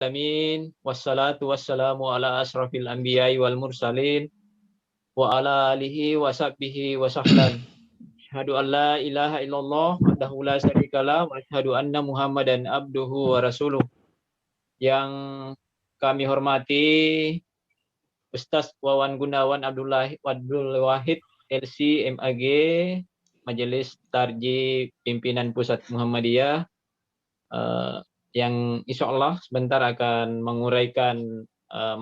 alamin wassalatu wassalamu ala asrafil anbiya'i wal mursalin wa ala alihi wa sahbihi wa sahlam. Asyhadu an la ilaha illallah wahdahu la syarikalah wa asyhadu anna Muhammadan abduhu wa rasuluh. Yang kami hormati Ustaz Wawan Gunawan Abdul Wahid LC MAG Majelis Tarjih Pimpinan Pusat Muhammadiyah yang insya Allah sebentar akan menguraikan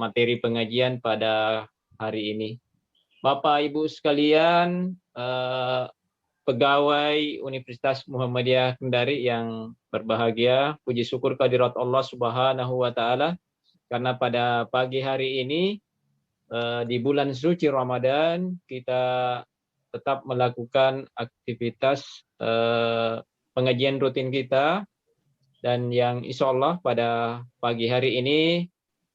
materi pengajian pada hari ini. Bapak Ibu sekalian, pegawai Universitas Muhammadiyah Kendari yang berbahagia, puji syukur kehadirat Allah Subhanahu wa taala karena pada pagi hari ini di bulan suci Ramadan kita tetap melakukan aktivitas pengajian rutin kita, dan yang insya Allah pada pagi hari ini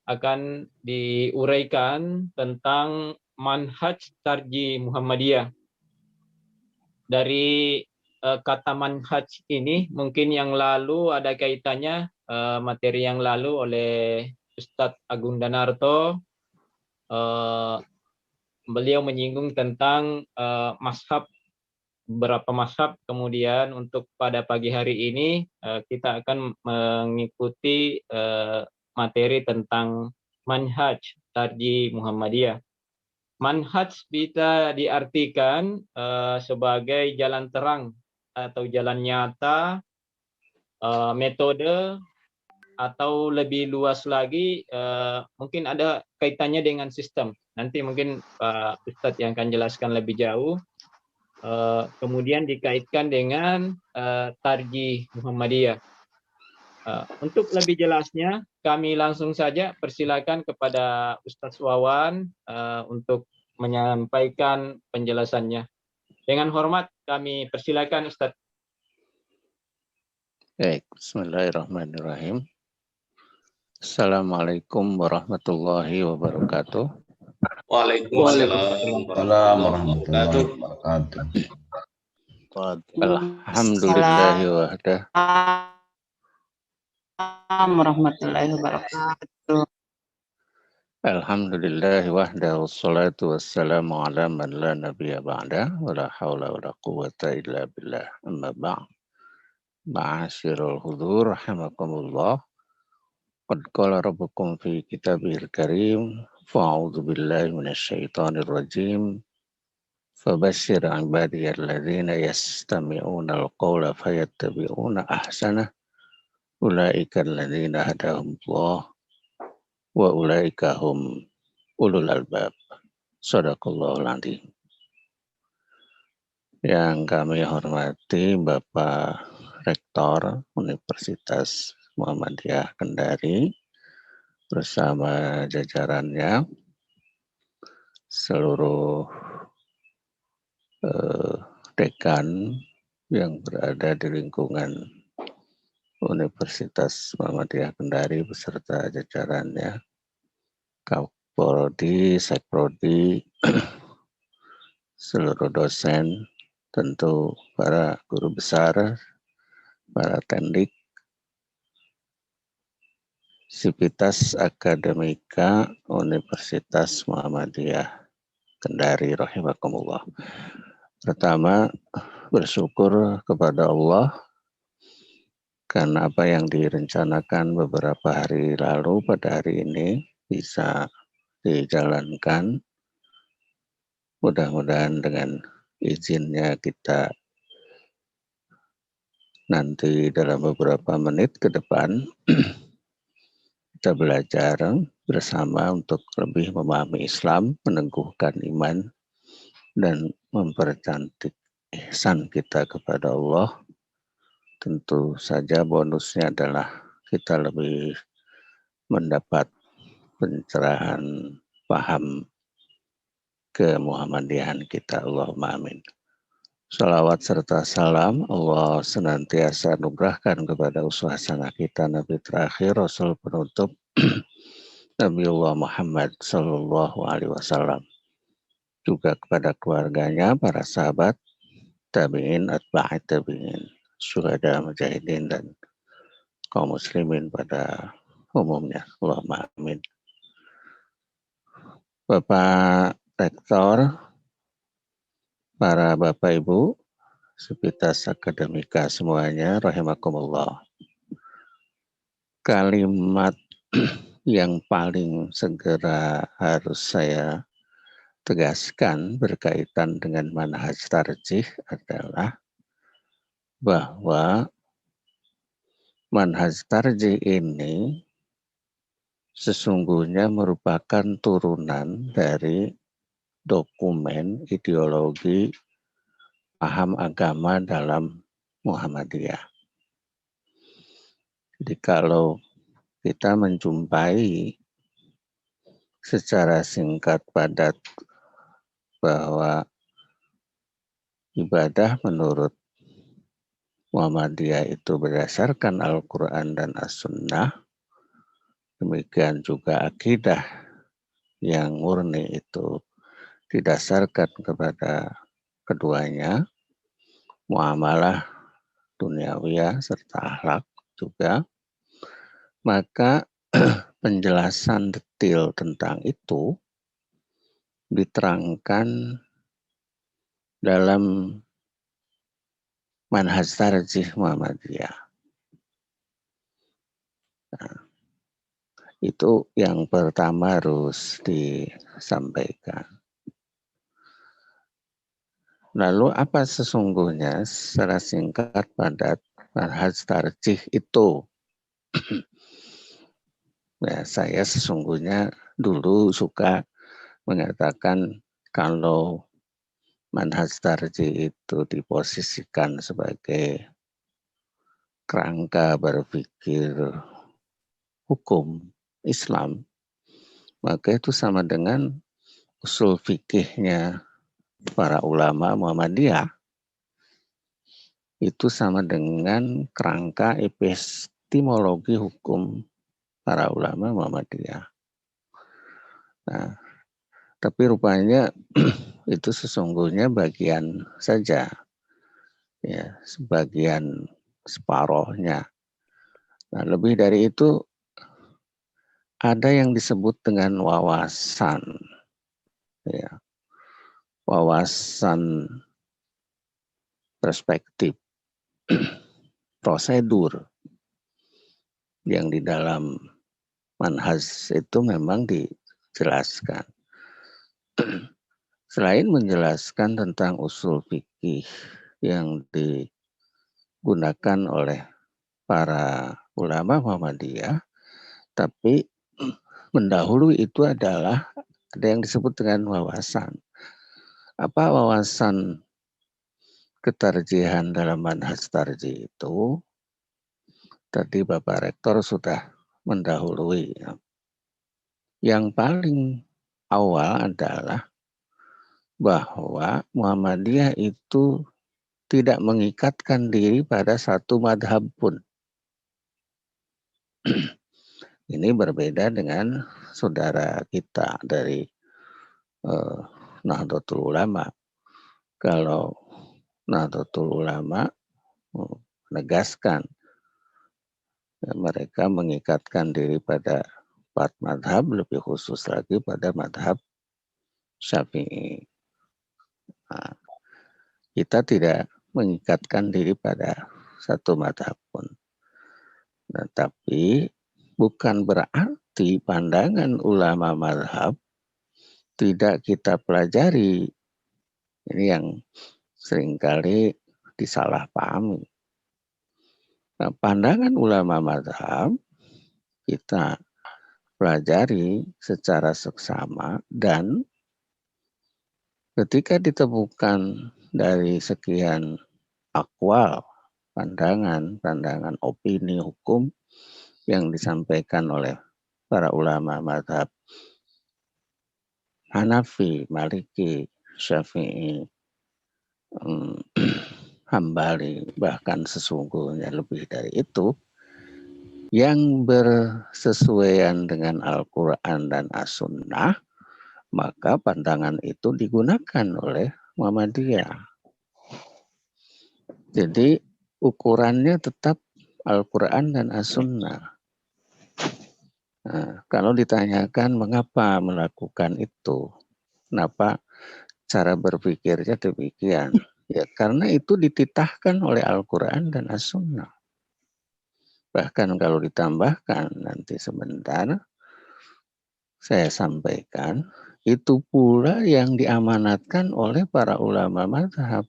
akan diuraikan tentang manhaj tarjih Muhammadiyah. Dari kata manhaj ini mungkin yang lalu ada kaitannya materi yang lalu oleh Ustadz Agung Danarto. Beliau menyinggung tentang beberapa mazhab. Kemudian untuk pada pagi hari ini kita akan mengikuti materi tentang manhaj tarjih Muhammadiyah. Manhaj bisa diartikan sebagai jalan terang atau jalan nyata, metode, atau lebih luas lagi mungkin ada kaitannya dengan sistem. Nanti mungkin Pak Ustadz yang akan jelaskan lebih jauh. Kemudian dikaitkan dengan tarjih Muhammadiyah. Untuk lebih jelasnya kami langsung saja persilakan kepada Ustadz Wawan untuk menyampaikan penjelasannya. Dengan hormat kami persilakan Ustadz. Baik, bismillahirrahmanirrahim. Assalamualaikum warahmatullahi wabarakatuh. Waalaikumsalam warahmatullahi wabarakatuh. Alhamdulillahi wahdah. Warahmatullahi wabarakatuh. Alhamdulillahi wahdah wassalatu wassalamu ala man la nabiyya ba'da wa la hawla wa la quwwata illa billah. Amma ba'd. Ma'asyiral hudur rahimakumullah. Qad qala rabbukum fi kitabihil karim fa'udzu billahi minasyaitonir rajim. Fabashshir ibadiyalladzina yastami'una al-qawla fayattabi'una ahsanah. Ulaika alladzina hadahumullah wa ulaika hum ulul albab. Shadaqallahul adzim. Yang kami hormati Bapak Rektor Universitas Muhammadiyah Kendari bersama jajarannya, seluruh dekan yang berada di lingkungan Universitas Muhammadiyah Kendari beserta jajarannya, Kapprodi, Sekprodi, seluruh dosen, tentu para guru besar, para tendik, Sivitas Akademika Universitas Muhammadiyah Kendari rahimakumullah. Pertama, bersyukur kepada Allah karena apa yang direncanakan beberapa hari lalu pada hari ini bisa dijalankan. Mudah-mudahan dengan izinnya kita nanti dalam beberapa menit ke depan kita belajar bersama untuk lebih memahami Islam, meneguhkan iman, dan mempercantik ihsan kita kepada Allah. Tentu saja bonusnya adalah kita lebih mendapat pencerahan paham kemuhammadiyahan kita. Allahumma amin. Salawat serta salam Allah senantiasa anugerahkan kepada uswah hasanah kita, Nabi terakhir, Rasul penutup, Nabiullah Muhammad Sallallahu Alaihi Wasallam. Juga kepada keluarganya, para sahabat, tabi'in, atba'at tabi'in, syuhada, mujahidin, dan kaum muslimin pada umumnya. Allahumma amin. Bapak Rektor, para Bapak Ibu, Sivitas Akademika semuanya, rahimakumullah. Kalimat yang paling segera harus saya tegaskan berkaitan dengan manhaj tarjih adalah bahwa manhaj tarjih ini sesungguhnya merupakan turunan dari dokumen ideologi paham agama dalam Muhammadiyah. Jadi kalau kita menjumpai secara singkat padat bahwa ibadah menurut Muhammadiyah itu berdasarkan Al-Quran dan As-Sunnah, demikian juga akidah yang murni itu didasarkan kepada keduanya, muamalah duniawiyah serta akhlak juga, maka penjelasan detail tentang itu diterangkan dalam manhaj tarjih Muhammadiyah. Nah, itu yang pertama harus disampaikan. Lalu apa sesungguhnya secara singkat padat manhaj tarjih itu? Ya, saya sesungguhnya dulu suka mengatakan kalau manhaj tarjih itu diposisikan sebagai kerangka berpikir hukum Islam, maka itu sama dengan usul fikihnya para ulama Muhammadiyah. Itu sama dengan kerangka epistemologi hukum para ulama Muhammadiyah. Nah, tapi rupanya itu sesungguhnya bagian saja, ya, sebagian separohnya. Nah, lebih dari itu ada yang disebut dengan wawasan, ya, wawasan perspektif, prosedur yang di dalam manhaj itu memang dijelaskan. Selain menjelaskan tentang usul fikih yang digunakan oleh para ulama Muhammadiyah, tapi mendahului itu adalah ada yang disebut dengan wawasan. Apa wawasan ketarjihan dalam manhaj tarjih itu? Tadi Bapak Rektor sudah mendahului. Yang paling awal adalah bahwa Muhammadiyah itu tidak mengikatkan diri pada satu madhab pun. Ini berbeda dengan saudara kita dari Nahdlatul Ulama. Kalau Nahdlatul Ulama menegaskan mereka mengikatkan diri pada 4 madhab, lebih khusus lagi pada madhab Syafi'i. Nah, kita tidak mengikatkan diri pada satu madhab pun. Nah, tapi bukan berarti pandangan ulama madhab tidak kita pelajari. Ini yang seringkali disalahpahami. Nah, pandangan ulama madhab kita pelajari secara seksama, dan ketika ditemukan dari sekian akwal, pandangan opini hukum yang disampaikan oleh para ulama madhab Hanafi, Maliki, Syafi'i, Hambali, bahkan sesungguhnya lebih dari itu, yang bersesuaian dengan Al-Quran dan As-Sunnah, maka pandangan itu digunakan oleh Muhammadiyah. Jadi ukurannya tetap Al-Quran dan As-Sunnah. Nah, kalau ditanyakan mengapa melakukan itu, kenapa cara berpikirnya demikian, ya karena itu dititahkan oleh Al-Quran dan As-Sunnah. Bahkan kalau ditambahkan nanti sebentar, saya sampaikan, itu pula yang diamanatkan oleh para ulama mazhab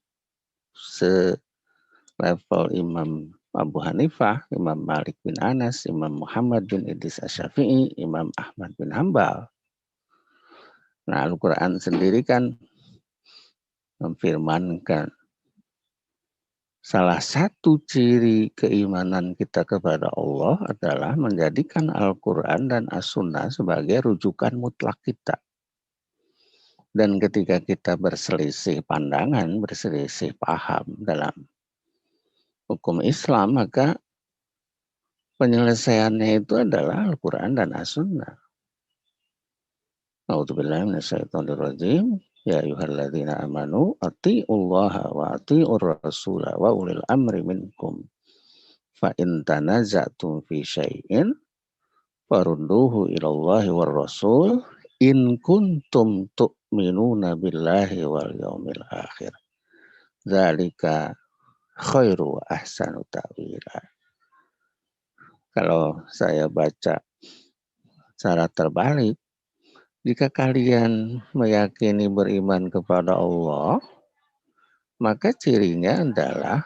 selevel Imam Abu Hanifah, Imam Malik bin Anas, Imam Muhammad bin Idris Asy-Syafi'i, Imam Ahmad bin Hambal. Nah, Al-Quran sendiri kan memfirmankan salah satu ciri keimanan kita kepada Allah adalah menjadikan Al-Quran dan As-Sunnah sebagai rujukan mutlak kita. Dan ketika kita berselisih pandangan, berselisih paham dalam hukum Islam, maka penyelesaiannya itu adalah Al-Quran dan As-Sunnah. A'udzubillahi minasyaitonirrajim. Ya ayyuhalladzina amanu atti'ullaha wa atti'ur rasula wa ulil amri minkum. Fa in tanaza'tum fi syai'in farudduhu ilallahi war rasul in kuntum tu'minuna billahi wal yaumil akhir. Dzalika khairu ahsanu ta'wila. Kalau saya baca secara terbalik, jika kalian meyakini beriman kepada Allah, maka cirinya adalah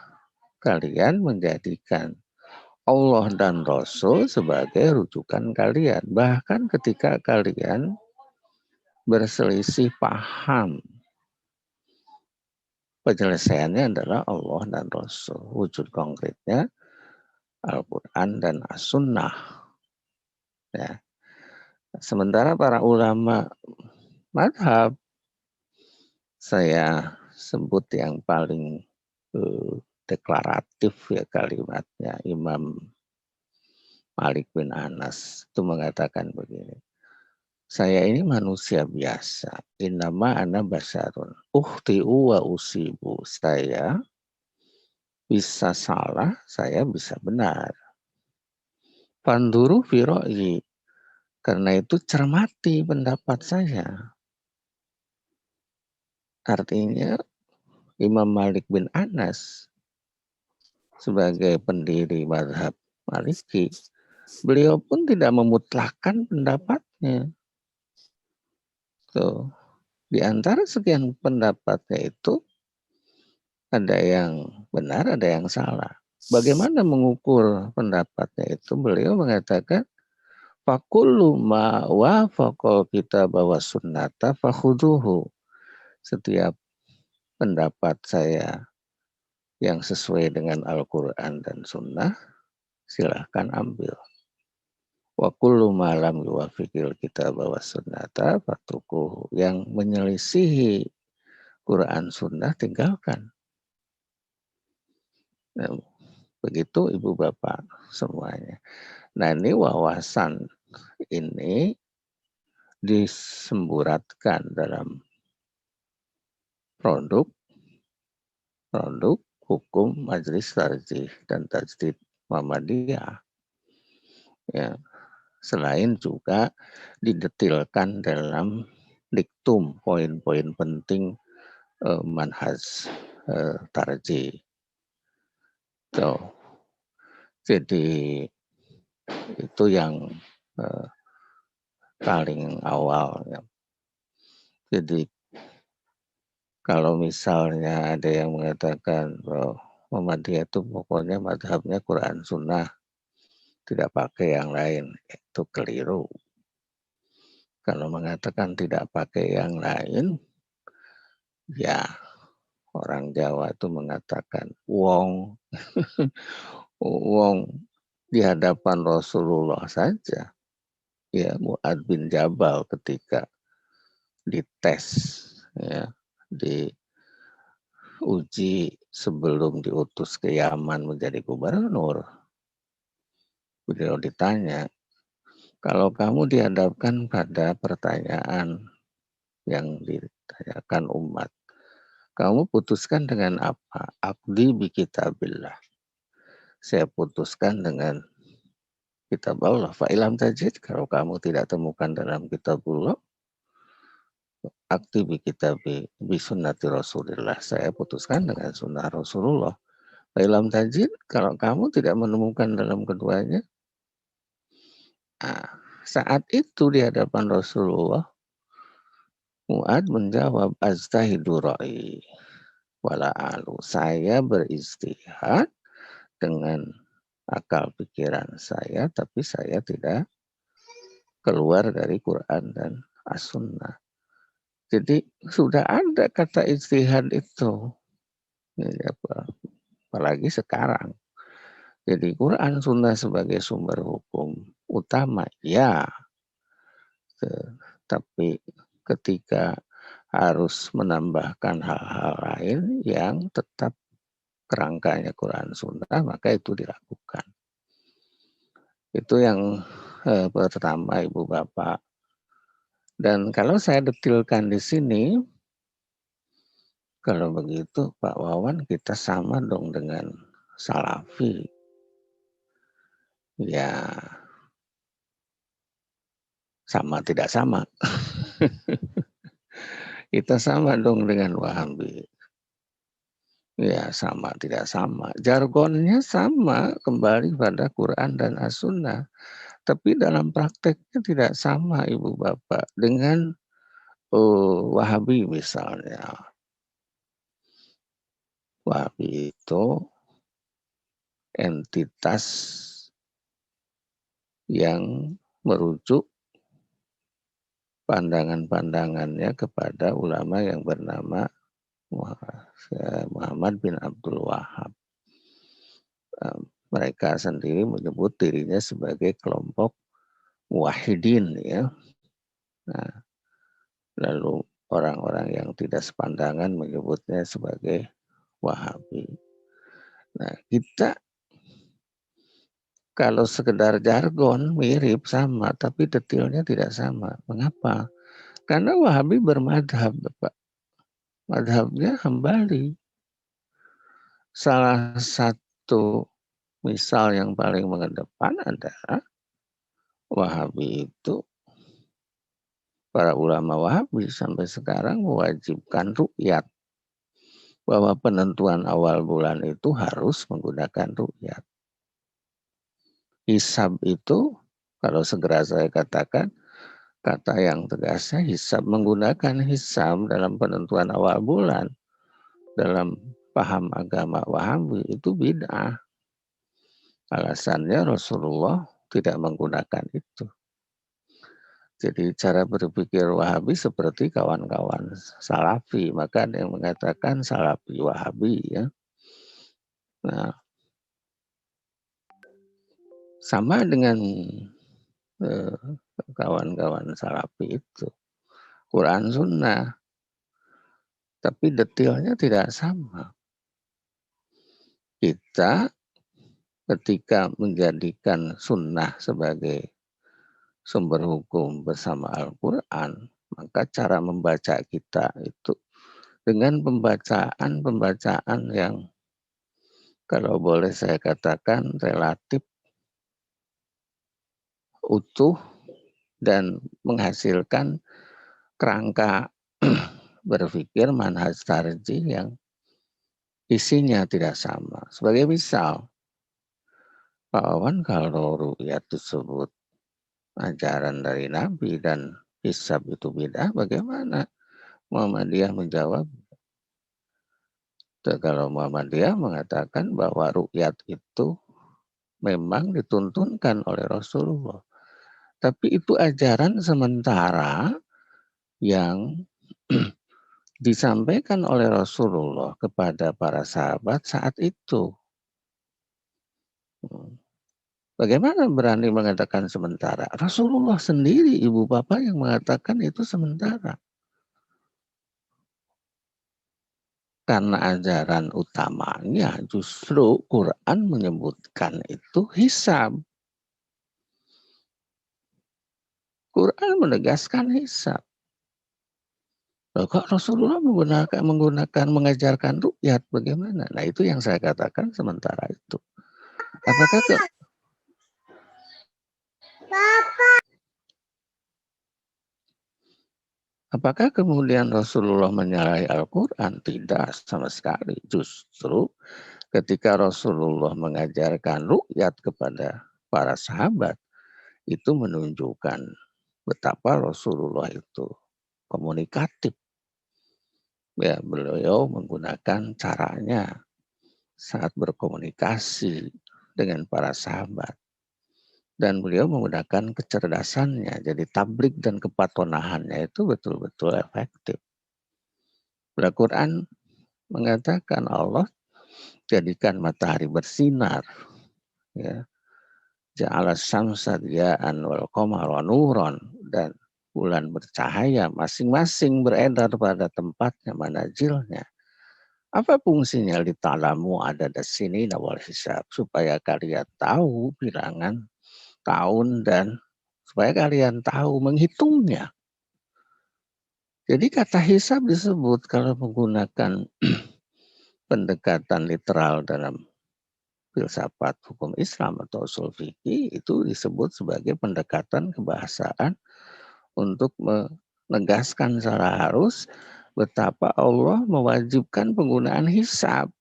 kalian menjadikan Allah dan Rasul sebagai rujukan kalian. Bahkan ketika kalian berselisih paham, penyelesaiannya adalah Allah dan Rasul. Wujud konkretnya Al-Quran dan As-Sunnah. Ya. Sementara para ulama madhab, saya sebut yang paling deklaratif ya kalimatnya Imam Malik bin Anas itu mengatakan begini, saya ini manusia biasa, innama ana basyarun, ukhti'u wa usibu, saya bisa salah, saya bisa benar. Panduru fi ra'yi, karena itu cermati pendapat saya. Artinya Imam Malik bin Anas sebagai pendiri mazhab Maliki, beliau pun tidak memutlakkan pendapatnya. Tuh. Di antara sekian pendapatnya itu ada yang benar, ada yang salah. Bagaimana mengukur pendapatnya itu? Beliau mengatakan, fakullu ma wafaqal kitab wa sunnata fakhuduhu. Setiap pendapat saya yang sesuai dengan Al-Quran dan Sunnah, silahkan ambil. Wa kullu ma lam yuwafiqil kitab wa sunnata fatrukuhu. Yang menyelisihi Quran Sunnah tinggalkan. Nah, begitu Ibu Bapak semuanya. Nah, ini wawasan ini disemburatkan dalam produk hukum Majelis Tarjih dan Tajdid Muhammadiyah. Ya, selain juga didetilkan dalam diktum poin-poin penting manhaj tarjih. So, jadi itu yang paling awal. Ya. Jadi kalau misalnya ada yang mengatakan bahwa Muhammadiyah itu pokoknya madhabnya Quran Sunnah, tidak pakai yang lain, itu keliru. Kalau mengatakan tidak pakai yang lain, ya orang Jawa itu mengatakan wong, wong di hadapan Rasulullah saja. Ya, Mu'adz bin Jabal ketika dites, ya, diuji sebelum diutus ke Yaman menjadi gubernur. Beliau ditanya, kalau kamu dihadapkan pada pertanyaan yang ditanyakan umat, kamu putuskan dengan apa? Aqdi bi kitabillah. Saya putuskan dengan kitab Allah. Fa'ilam tajid, kalau kamu tidak temukan dalam kitabullah, aktibi kitabi bisunnati Rasulillah, saya putuskan dengan sunnah Rasulullah. Fa'ilam tajid, kalau kamu tidak menemukan dalam keduanya, saat itu di hadapan Rasulullah, Mu'ad menjawab, Aztahidu ra'i wala alu. Saya beristihad dengan akal pikiran saya, tapi saya tidak keluar dari Quran dan As-Sunnah. Jadi sudah ada kata istihad itu. Apalagi sekarang. Jadi Quran Sunnah sebagai sumber hukum utama, ya. Tapi ketika harus menambahkan hal-hal lain yang tetap kerangkanya Quran Sunnah, maka itu dilakukan. Itu yang pertama, Ibu Bapak. Dan kalau saya detilkan di sini, kalau begitu Pak Wawan, kita sama dong dengan Salafi. Ya, sama tidak sama. Kita sama dong dengan Wahabi. Ya, sama tidak sama. Jargonnya sama, kembali pada Quran dan As-Sunnah. Tapi dalam prakteknya tidak sama, Ibu Bapak. Dengan Wahabi misalnya. Wahabi itu entitas yang merujuk pandangan-pandangannya kepada ulama yang bernama Muhammad bin Abdul Wahab. Mereka sendiri menyebut dirinya sebagai kelompok muwahhidin, ya. Nah, lalu orang-orang yang tidak sepandangan menyebutnya sebagai Wahabi. Nah, kita kalau sekedar jargon mirip sama, tapi detailnya tidak sama. Mengapa? Karena Wahabi bermadhab, Bapak. Madhabnya Hambali. Salah satu misal yang paling mengedepan adalah Wahabi itu, para ulama Wahabi sampai sekarang mewajibkan ru'yat. Bahwa penentuan awal bulan itu harus menggunakan ru'yat. Hisab itu, kalau segera saya katakan, kata yang tegasnya hisab, menggunakan hisab dalam penentuan awal bulan, dalam paham agama Wahabi itu bid'ah. Alasannya Rasulullah tidak menggunakan itu. Jadi cara berpikir Wahabi seperti kawan-kawan Salafi, maka ada yang mengatakan Salafi Wahabi, ya. Nah, sama dengan kawan-kawan Salafi itu, Quran Sunnah, tapi detailnya tidak sama. Kita ketika menjadikan Sunnah sebagai sumber hukum bersama Al-Quran, maka cara membaca kita itu dengan pembacaan yang kalau boleh saya katakan relatif utuh dan menghasilkan kerangka berpikir manhaj tarjih yang isinya tidak sama. Sebagai misal, Pak Wawan, kalau ru'yat tersebut ajaran dari Nabi dan hisab itu bid'ah, bagaimana Muhammadiyah menjawab? Kalau Muhammadiyah mengatakan bahwa ru'yat itu memang dituntunkan oleh Rasulullah. Tapi itu ajaran sementara yang disampaikan oleh Rasulullah kepada para sahabat saat itu. Bagaimana berani mengatakan sementara? Rasulullah sendiri, Ibu Bapak, yang mengatakan itu sementara. Karena ajaran utamanya justru Quran menyebutkan itu hisab. Quran menegaskan hisab. Loh, kok Rasulullah menggunakan mengajarkan ru'yat, bagaimana? Nah, itu yang saya katakan sementara itu. Apakah Apakah kemudian Rasulullah menyalahi Al-Quran? Tidak sama sekali. Justru ketika Rasulullah mengajarkan ru'yat kepada para sahabat, itu menunjukkan betapa Rasulullah itu komunikatif. Ya, beliau menggunakan caranya saat berkomunikasi dengan para sahabat. Dan beliau menggunakan kecerdasannya. Jadi tablik dan kepatonahannya itu betul-betul efektif. Al-Quran mengatakan Allah jadikan matahari bersinar. Ya. Ja'ala syamsa diya'an wal qamara nuran. Dan bulan bercahaya masing-masing beredar pada tempatnya, manazilnya. Apa fungsinya? Lita'lamu adada sinina wal hisab. Supaya kalian tahu bilangan tahun dan supaya kalian tahu menghitungnya. Jadi kata hisab disebut kalau menggunakan pendekatan literal dalam filsafat hukum Islam atau usul fikih, itu disebut sebagai pendekatan kebahasaan untuk menegaskan secara halus betapa Allah mewajibkan penggunaan hisab.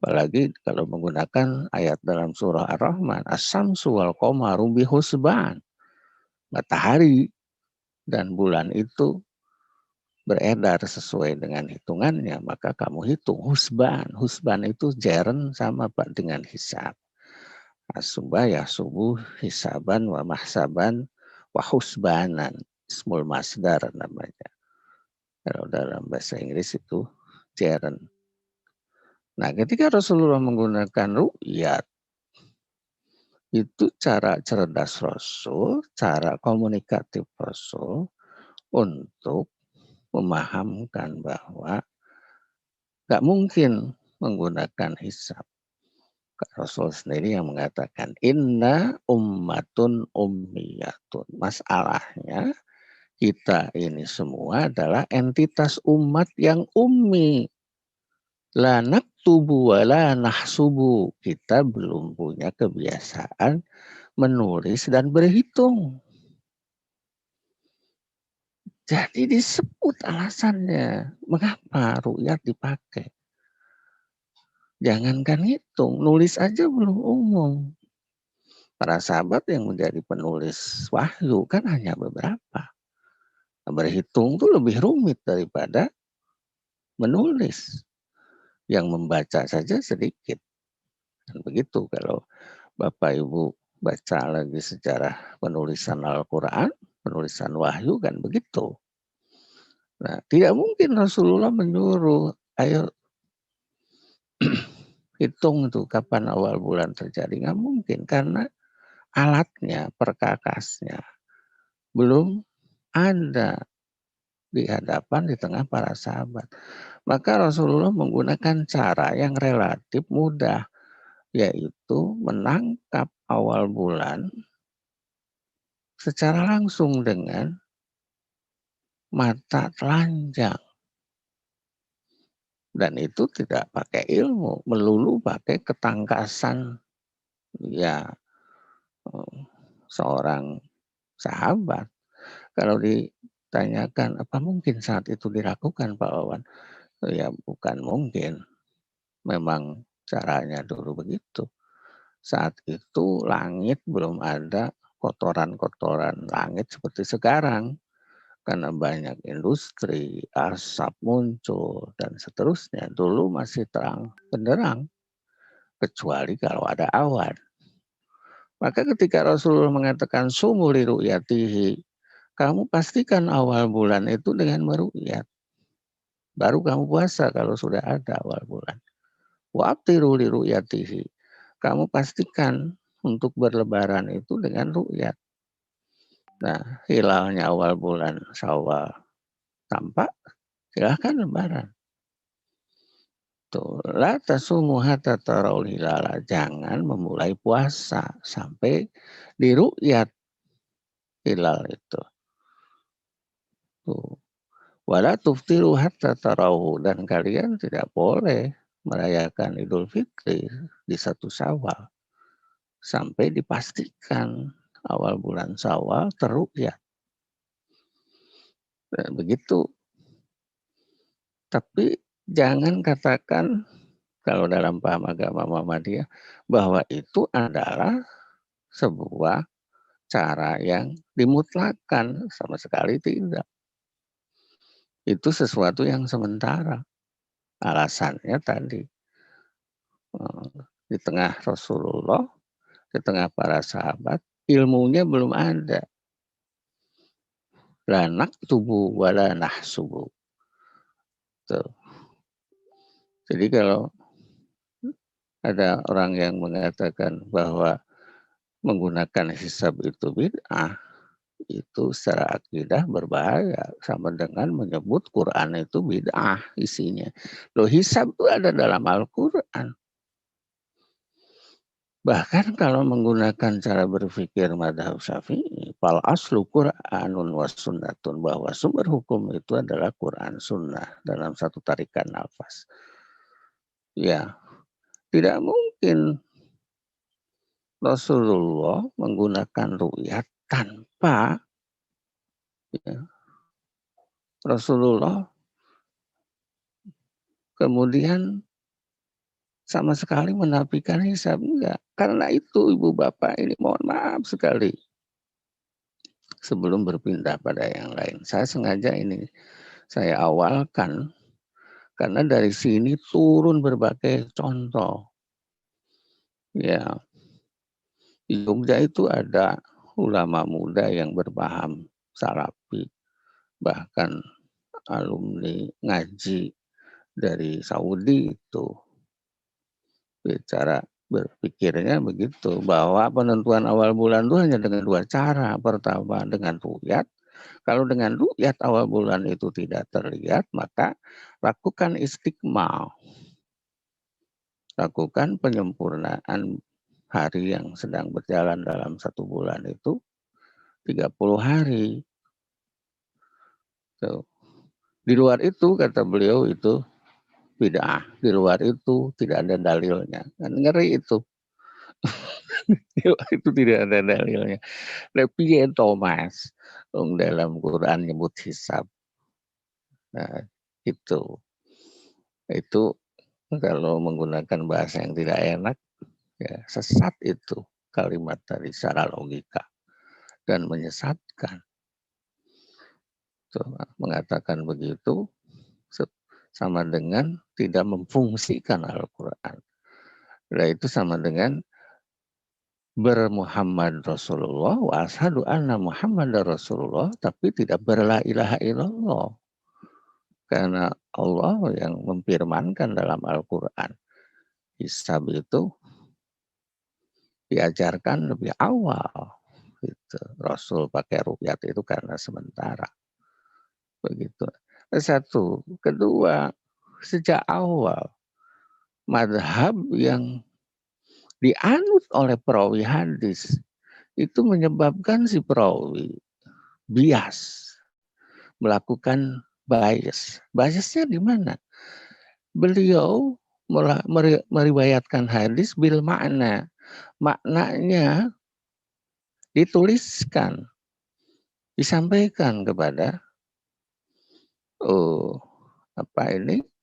Apalagi kalau menggunakan ayat dalam surah Ar-Rahman, as-samsu wal qamaru bihusban. Matahari dan bulan itu beredar sesuai dengan hitungannya, maka kamu hitung husban. Husban itu jeren sama Pak dengan hisab. Asubah ya subuh hisaban wa mahsaban wa husbanan. Ismul masdar namanya. Kalau dalam bahasa Inggris itu jeren. Nah, ketika Rasulullah menggunakan ru'yat, itu cara cerdas Rasul, cara komunikatif Rasul untuk memahamkan bahwa nggak mungkin menggunakan hisab. Rasul sendiri yang mengatakan inna ummatun ummiyatun. Masalahnya kita ini semua adalah entitas umat yang ummi. La naktubu wa la nahsubu. Kita belum punya kebiasaan menulis dan berhitung. Jadi disebut alasannya. Mengapa ru'yat dipakai? Jangankan hitung, nulis aja belum umum. Para sahabat yang menjadi penulis wahyu kan hanya beberapa. Berhitung itu lebih rumit daripada menulis. Yang membaca saja sedikit. Dan begitu kalau Bapak Ibu baca lagi sejarah penulisan Al-Quran, penulisan wahyu kan begitu. Nah, tidak mungkin Rasulullah menyuruh, ayo hitung itu kapan awal bulan terjadi. Nggak mungkin, karena alatnya, perkakasnya belum ada di hadapan, di tengah para sahabat. Maka Rasulullah menggunakan cara yang relatif mudah, yaitu menangkap awal bulan secara langsung dengan mata telanjang. Dan itu tidak pakai ilmu, melulu pakai ketangkasan ya seorang sahabat. Kalau ditanyakan apa mungkin saat itu dilakukan Pak Wawan? Ya bukan mungkin. Memang caranya dulu begitu. Saat itu langit belum ada kotoran-kotoran langit seperti sekarang. Karena banyak industri, asap muncul, dan seterusnya. Dulu masih terang benderang, kecuali kalau ada awan. Maka ketika Rasulullah mengatakan sumuli ru'yatihi, kamu pastikan awal bulan itu dengan meru'yat. Baru kamu puasa kalau sudah ada awal bulan. Wa'abtiru li ru'yatihi, kamu pastikan untuk berlebaran itu dengan ru'yat. Nah, hilalnya awal bulan Syawal tampak, silahkan lebaran. Tuh, la tasumu hatta tarawul hilala. Jangan memulai puasa sampai diru'yat hilal itu. Tuh. Wala tuftiru hatta tarawhu. Dan kalian tidak boleh merayakan Idul Fitri di 1 Syawal sampai dipastikan awal bulan Syawal terru'yat. Nah, begitu. Tapi jangan katakan kalau dalam paham agama Muhammadiyah bahwa itu adalah sebuah cara yang dimutlakan, sama sekali tidak. Itu sesuatu yang sementara. Alasannya tadi di tengah Rasulullah, di tengah para sahabat, ilmunya belum ada. La naktubu wa la nahsubu. Tuh. Jadi kalau ada orang yang mengatakan bahwa menggunakan hisab itu bid'ah, itu secara akidah berbahaya, sama dengan menyebut Quran itu bid'ah isinya. Loh, hisab itu ada dalam Al-Quran. Bahkan kalau menggunakan cara berpikir madhab Syafi'i, fal aslu Qur'anun was sunnatun, bahwa sumber hukum itu adalah Quran sunnah dalam satu tarikan nafas. Ya, tidak mungkin Rasulullah menggunakan ru'yat tanpa Rasulullah kemudian sama sekali menafikan hisab, enggak. Karena itu ibu bapak ini mohon maaf sekali. Sebelum berpindah pada yang lain, saya sengaja ini saya awalkan karena dari sini turun berbagai contoh. Ya, di Jogja itu ada ulama muda yang berpaham Salafi, bahkan alumni ngaji dari Saudi itu bicara berpikirnya begitu, bahwa penentuan awal bulan itu hanya dengan dua cara. Pertama dengan ru'yat. Kalau dengan ru'yat awal bulan itu tidak terlihat, maka lakukan istiqmal. Lakukan penyempurnaan hari yang sedang berjalan dalam satu bulan itu 30 hari. So, di luar itu kata beliau itu bid'ah. Di luar itu tidak ada dalilnya. Kan ngeri itu. Itu tidak ada dalilnya. Tapi Thomas dalam Quran nyebut hisab. Nah, itu kalau menggunakan bahasa yang tidak enak, ya sesat itu kalimat tadi secara logika dan menyesatkan. Tuh, mengatakan begitu sama dengan tidak memfungsikan Al-Quran. Nah, itu sama dengan bermuhammad Rasulullah wa ashadu anna Muhammad Rasulullah, tapi tidak berla ilaha illallah. Karena Allah yang memfirmankan dalam Al-Quran, hisab itu diajarkan lebih awal. Gitu. Rasul pakai ru'yat itu karena sementara. Begitu. Satu. Kedua, sejak awal madhab yang dianut oleh perawi hadis itu menyebabkan si perawi bias, melakukan bias. Biasnya di mana? Beliau meriwayatkan hadis bil makna. Maknanya dituliskan, disampaikan kepada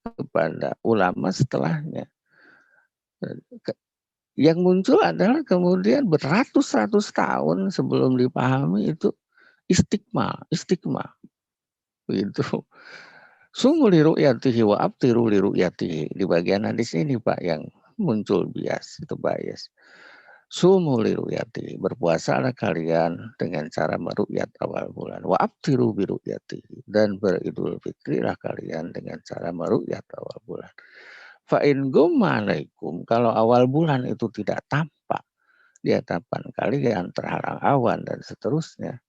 kepada ulama setelahnya. Yang muncul adalah kemudian beratus-ratus tahun sebelum dipahami itu istiqma. Begitu. Sumu li ru'yatihi wa abtiru li ru'yatihi. Di bagian hadis ini Pak yang muncul bias, itu bias. Sumu li ru'yatihi. Berpuasalah kalian dengan cara meru'yat awal bulan. Wa abtiru bi ru'yatihi. Dan beridul fitrilah kalian dengan cara meru'yat awal bulan. Fa'in gumma alaikum. Kalau awal bulan itu tidak tampak di hadapan kalian, terhalang awan dan seterusnya.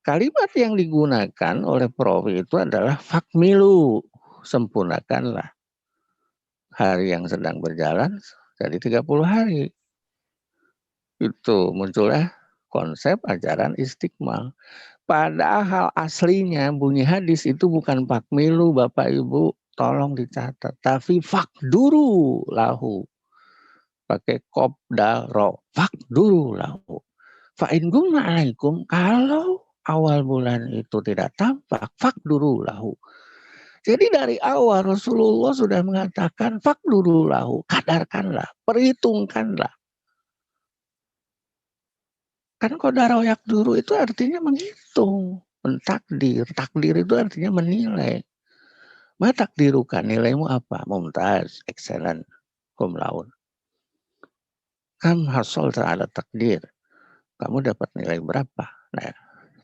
Kalimat yang digunakan oleh perawi itu adalah fakmilu, sempurnakanlah hari yang sedang berjalan jadi 30 hari. Itu muncullah konsep ajaran istiqmal. Padahal aslinya bunyi hadis itu bukan fakmilu, Bapak Ibu, tolong dicatat. Tapi fakduru lahu. Pakai kop dal ro, fakduru lahu. Fa'in gumma alaikum, kalau awal bulan itu tidak tampak, fakduru lahu. Jadi dari awal Rasulullah sudah mengatakan fakduru lahu, kadarkanlah, perhitungkanlah. Kan qadara yaqduru itu artinya menghitung, mentakdir. Takdir itu artinya menilai. Ma takdirukan, nilaimu apa? Mumtaz, excellent, cum laude. Kam hasol ta'ala takdir. Kamu dapat nilai berapa? Nah,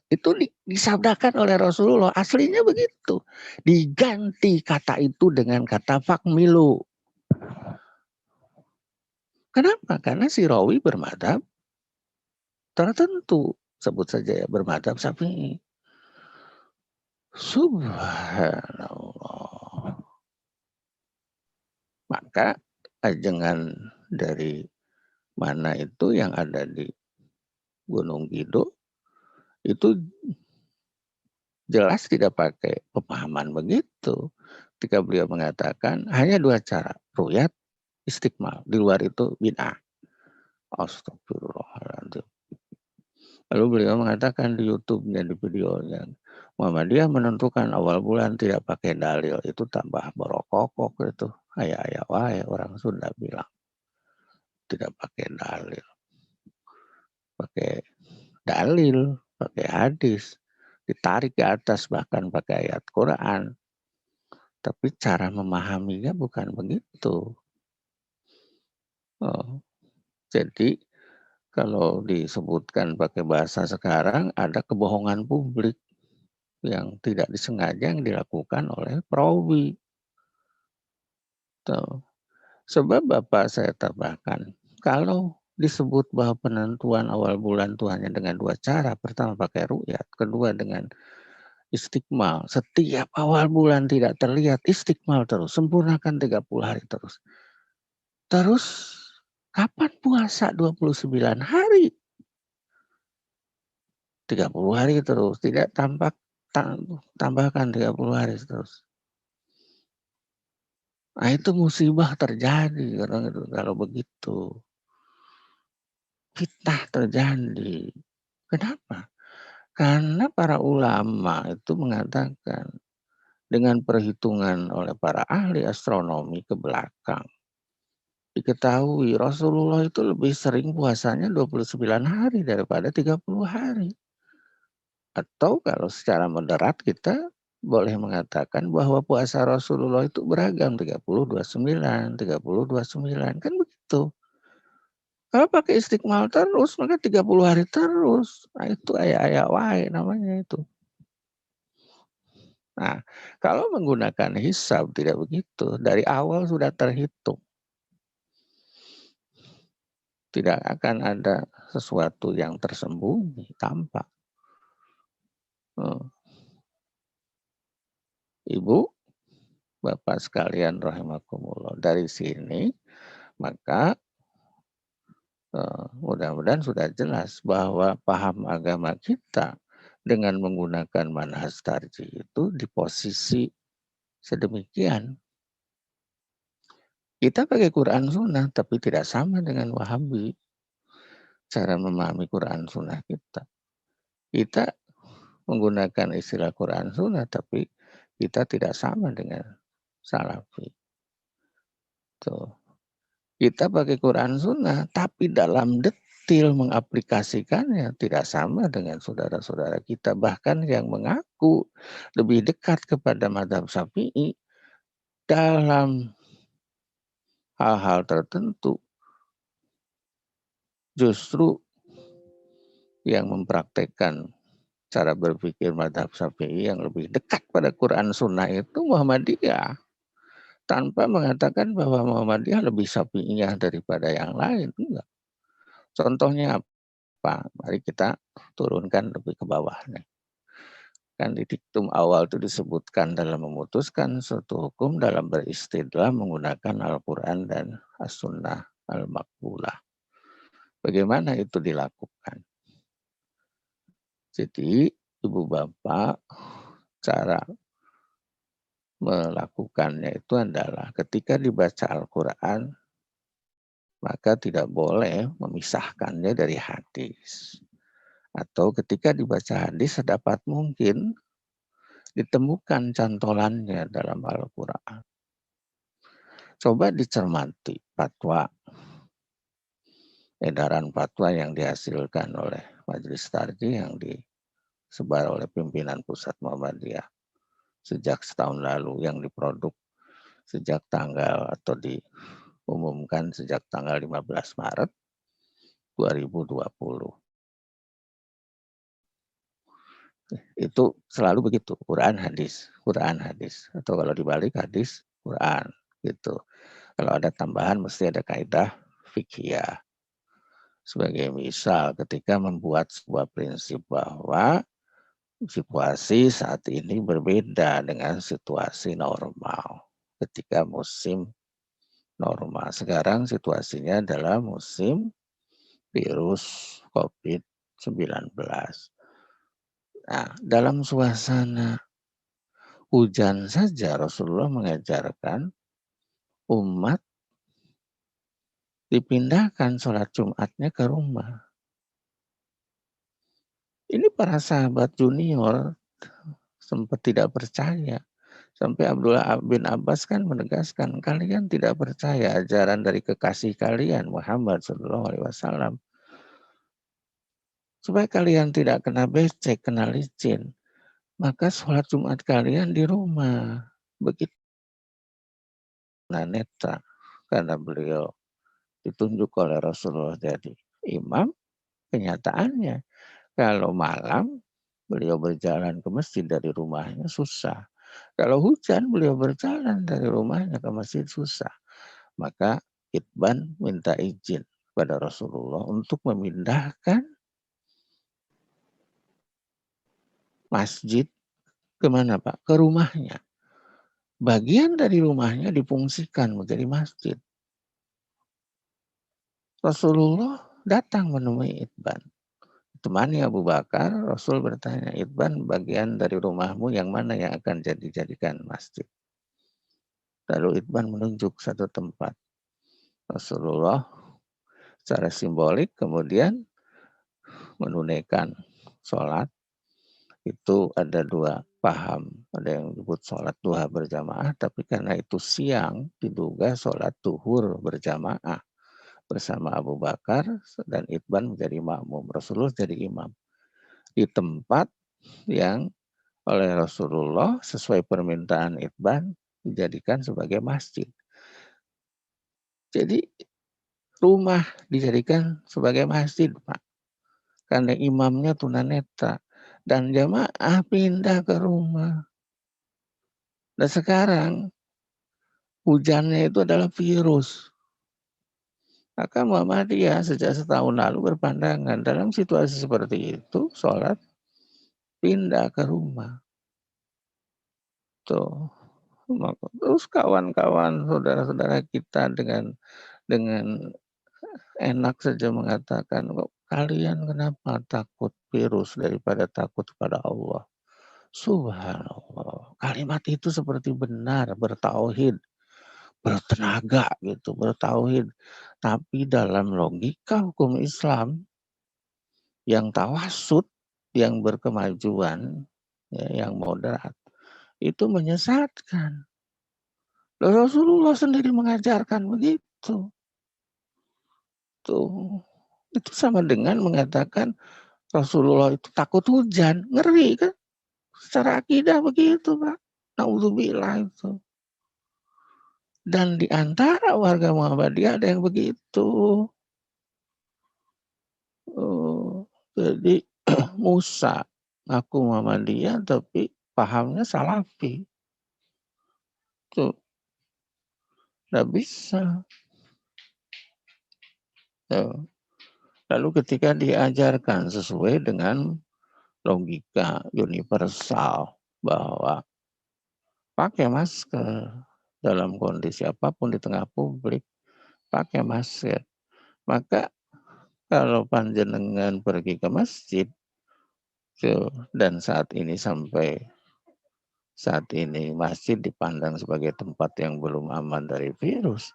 itu disabdakan oleh Rasulullah. Aslinya begitu. Diganti kata itu dengan kata fakmilu. Kenapa? Karena si rawi bermadhab tertentu. Sebut saja ya, bermadhab Syafi'i. Subhanallah. Maka ajengan dari mana itu yang ada di Gunung Kidul itu jelas tidak pakai pemahaman begitu. Ketika beliau mengatakan hanya dua cara, ru'yat, istiqmal. Di luar itu bid'ah. Astagfirullahaladzim. Lalu beliau mengatakan di YouTube-nya, di videonya, Muhammadiyah menentukan awal bulan tidak pakai dalil. Itu tambah berokok itu. Ayah-ayah wae orang Sunda bilang. Tidak pakai dalil. Pakai dalil, pakai hadis, ditarik ke atas bahkan pakai ayat Quran. Tapi cara memahaminya bukan begitu. Oh, jadi kalau disebutkan pakai bahasa sekarang ada kebohongan publik yang tidak disengaja yang dilakukan oleh perawi. Tuh. Sebab Bapak saya tambahkan, kalau disebut bahwa penentuan awal bulan itu hanya dengan dua cara. Pertama pakai ru'yat, kedua dengan istiqmal. Setiap awal bulan tidak terlihat, istiqmal terus. Sempurnakan 30 hari terus. Terus kapan puasa 29 hari? 30 hari terus. Tidak tampak, tambahkan 30 hari terus. Nah itu musibah terjadi kalau begitu. Fitnah terjadi. Kenapa? Karena para ulama itu mengatakan dengan perhitungan oleh para ahli astronomi ke belakang. Diketahui Rasulullah itu lebih sering puasanya 29 hari daripada 30 hari. Atau kalau secara moderat kita boleh mengatakan bahwa puasa Rasulullah itu beragam 30-29, 30-29. Kan begitu. Kalau pakai istiqmal terus, maka 30 hari terus. Nah itu ayat-ayat wae namanya itu. Nah, kalau menggunakan hisab tidak begitu. Dari awal sudah terhitung. Tidak akan ada sesuatu yang tersembunyi, tampak. Ibu, Bapak sekalian rahimakumullah. Dari sini, maka mudah-mudahan sudah jelas bahwa paham agama kita dengan menggunakan manhaj tarjih itu di posisi sedemikian. Kita pakai Quran Sunnah tapi tidak sama dengan Wahabi cara memahami Quran Sunnah kita. Kita menggunakan istilah Quran Sunnah tapi kita tidak sama dengan Salafi. Tuh. Kita pakai Quran Sunnah, tapi dalam detil mengaplikasikannya tidak sama dengan saudara-saudara kita. Bahkan yang mengaku lebih dekat kepada mazhab Syafi'i dalam hal-hal tertentu justru yang mempraktekkan cara berpikir mazhab Syafi'i yang lebih dekat pada Quran Sunnah itu Muhammadiyah. Tanpa mengatakan bahwa Muhammadiyah lebih Syafi'iyah daripada yang lain. Enggak. Contohnya apa? Mari kita turunkan lebih ke bawah. Kan di diktum awal itu disebutkan dalam memutuskan suatu hukum dalam beristidlah menggunakan Al-Quran dan As-Sunnah Al-Maqbulah. Bagaimana itu dilakukan? Jadi Ibu Bapak cara melakukannya itu adalah ketika dibaca Al-Quran maka tidak boleh memisahkannya dari hadis. Atau ketika dibaca hadis sedapat mungkin ditemukan cantolannya dalam Al-Quran. Coba dicermati edaran fatwa yang dihasilkan oleh Majelis Tarjih yang disebar oleh pimpinan Pusat Muhammadiyah sejak setahun lalu, yang diproduk sejak tanggal atau diumumkan sejak tanggal 15 Maret 2020. Itu selalu begitu, Quran hadis atau kalau dibalik hadis Quran gitu. Kalau ada tambahan mesti ada kaidah fikih. Sebagai misal ketika membuat sebuah prinsip bahwa situasi saat ini berbeda dengan situasi normal ketika musim normal. Sekarang situasinya adalah musim virus COVID-19. Nah, dalam suasana hujan saja Rasulullah mengajarkan umat dipindahkan sholat Jumatnya ke rumah. Ini para sahabat junior sempat tidak percaya. Sampai Abdullah bin Abbas kan menegaskan, kalian tidak percaya ajaran dari kekasih kalian Muhammad SAW. Supaya kalian tidak kena becek, kena licin, maka sholat Jumat kalian di rumah. Begitu. Nah, netra, karena beliau ditunjuk oleh Rasulullah jadi imam, kenyataannya kalau malam beliau berjalan ke masjid dari rumahnya susah. Kalau hujan beliau berjalan dari rumahnya ke masjid susah. Maka Itban minta izin pada Rasulullah untuk memindahkan masjid kemana Pak? Ke rumahnya. Bagian dari rumahnya difungsikan menjadi masjid. Rasulullah datang menemui Itban. Temani Abu Bakar, Rasul bertanya, Itban, bagian dari rumahmu yang mana yang akan dijadikan masjid? Lalu Itban menunjuk satu tempat. Rasulullah secara simbolik kemudian menunaikan sholat. Itu ada dua paham. Ada yang disebut sholat duha berjamaah, tapi karena itu siang diduga sholat duhur berjamaah bersama Abu Bakar dan Itban menjadi makmum. Rasulullah jadi imam di tempat yang oleh Rasulullah sesuai permintaan Itban dijadikan sebagai masjid. Jadi rumah dijadikan sebagai masjid, Pak. Karena imamnya tunanetra dan jamaah pindah ke rumah. Dan sekarang hujannya itu adalah virus. Maka Muhammadiyah sejak setahun lalu berpandangan dalam situasi seperti itu sholat pindah ke rumah. Tuh. Terus kawan-kawan saudara-saudara kita dengan enak saja mengatakan, kok kalian kenapa takut virus daripada takut kepada Allah? Subhanallah. Kalimat itu seperti benar, bertauhid, bertenaga gitu, bertauhid. Tapi dalam logika hukum Islam yang tawasud, yang berkemajuan, ya, yang moderat, itu menyesatkan. Rasulullah sendiri mengajarkan begitu. Tuh. Itu sama dengan mengatakan Rasulullah itu takut hujan. Ngeri kan? Secara akidah begitu, Pak. Naudzubillah itu. Dan di antara warga Muhammadiyah ada yang begitu. Jadi Musa ngaku Muhammadiyah tapi pahamnya Salafi. Tuh. Nggak bisa. Tuh. Lalu ketika diajarkan sesuai dengan logika universal bahwa pakai masker dalam kondisi apapun di tengah publik, pakai masker. Maka kalau panjenengan pergi ke masjid dan saat ini masjid dipandang sebagai tempat yang belum aman dari virus.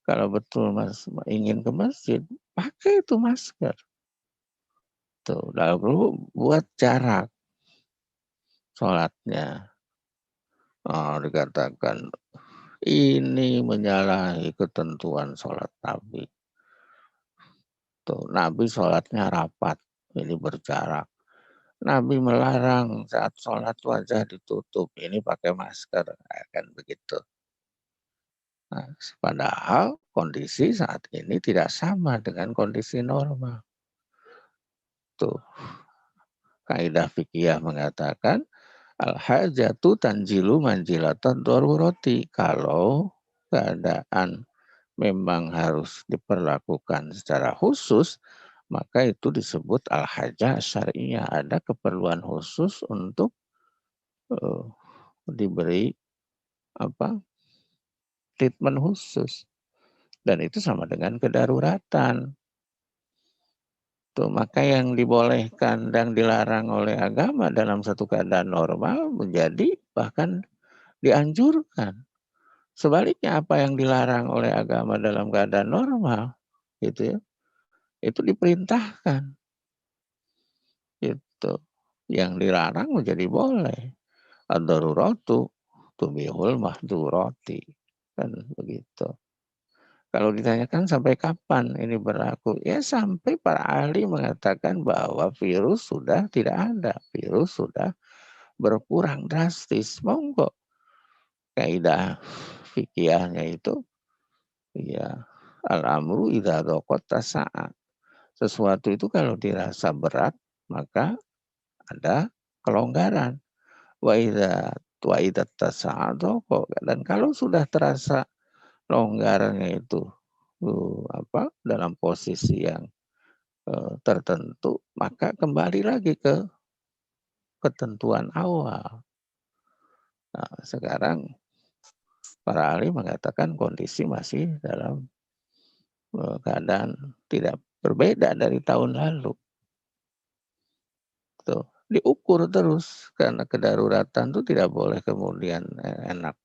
Kalau betul Mas ingin ke masjid, pakai itu masker. Tuh, lalu buat jarak sholatnya. Dikatakan ini menyalahi ketentuan sholat Nabi. Tuh, Nabi sholatnya rapat, ini berjarak. Nabi melarang saat sholat wajah ditutup, ini pakai masker, kan begitu. Nah, padahal kondisi saat ini tidak sama dengan kondisi normal. Tuh, kaidah fikih mengatakan al-hajatu tanjilu manjilatan darurati. Kalau keadaan memang harus diperlakukan secara khusus, maka itu disebut al-hajah syariah. Ada keperluan khusus untuk diberi treatment khusus. Dan itu sama dengan kedaruratan. Tuh, maka yang dibolehkan dan dilarang oleh agama dalam satu keadaan normal menjadi bahkan dianjurkan. Sebaliknya apa yang dilarang oleh agama dalam keadaan normal, gitu ya, itu diperintahkan. Itu yang dilarang menjadi boleh. Ad-daruratu tubihul mahdurati, kan begitu. Kalau ditanyakan sampai kapan ini berlaku, ya sampai para ahli mengatakan bahwa virus sudah tidak ada, virus sudah berkurang drastis. Monggo kaidah fikihnya itu ya al-amru idza dhaqat tasa'a. Sesuatu itu kalau dirasa berat maka ada kelonggaran. Wa idza tasa'a dhaqa, dan kalau sudah terasa longgarnya itu dalam posisi yang tertentu, maka kembali lagi ke ketentuan awal. Nah, sekarang para ahli mengatakan kondisi masih dalam keadaan tidak berbeda dari tahun lalu. Tuh, diukur terus karena kedaruratan itu tidak boleh kemudian enak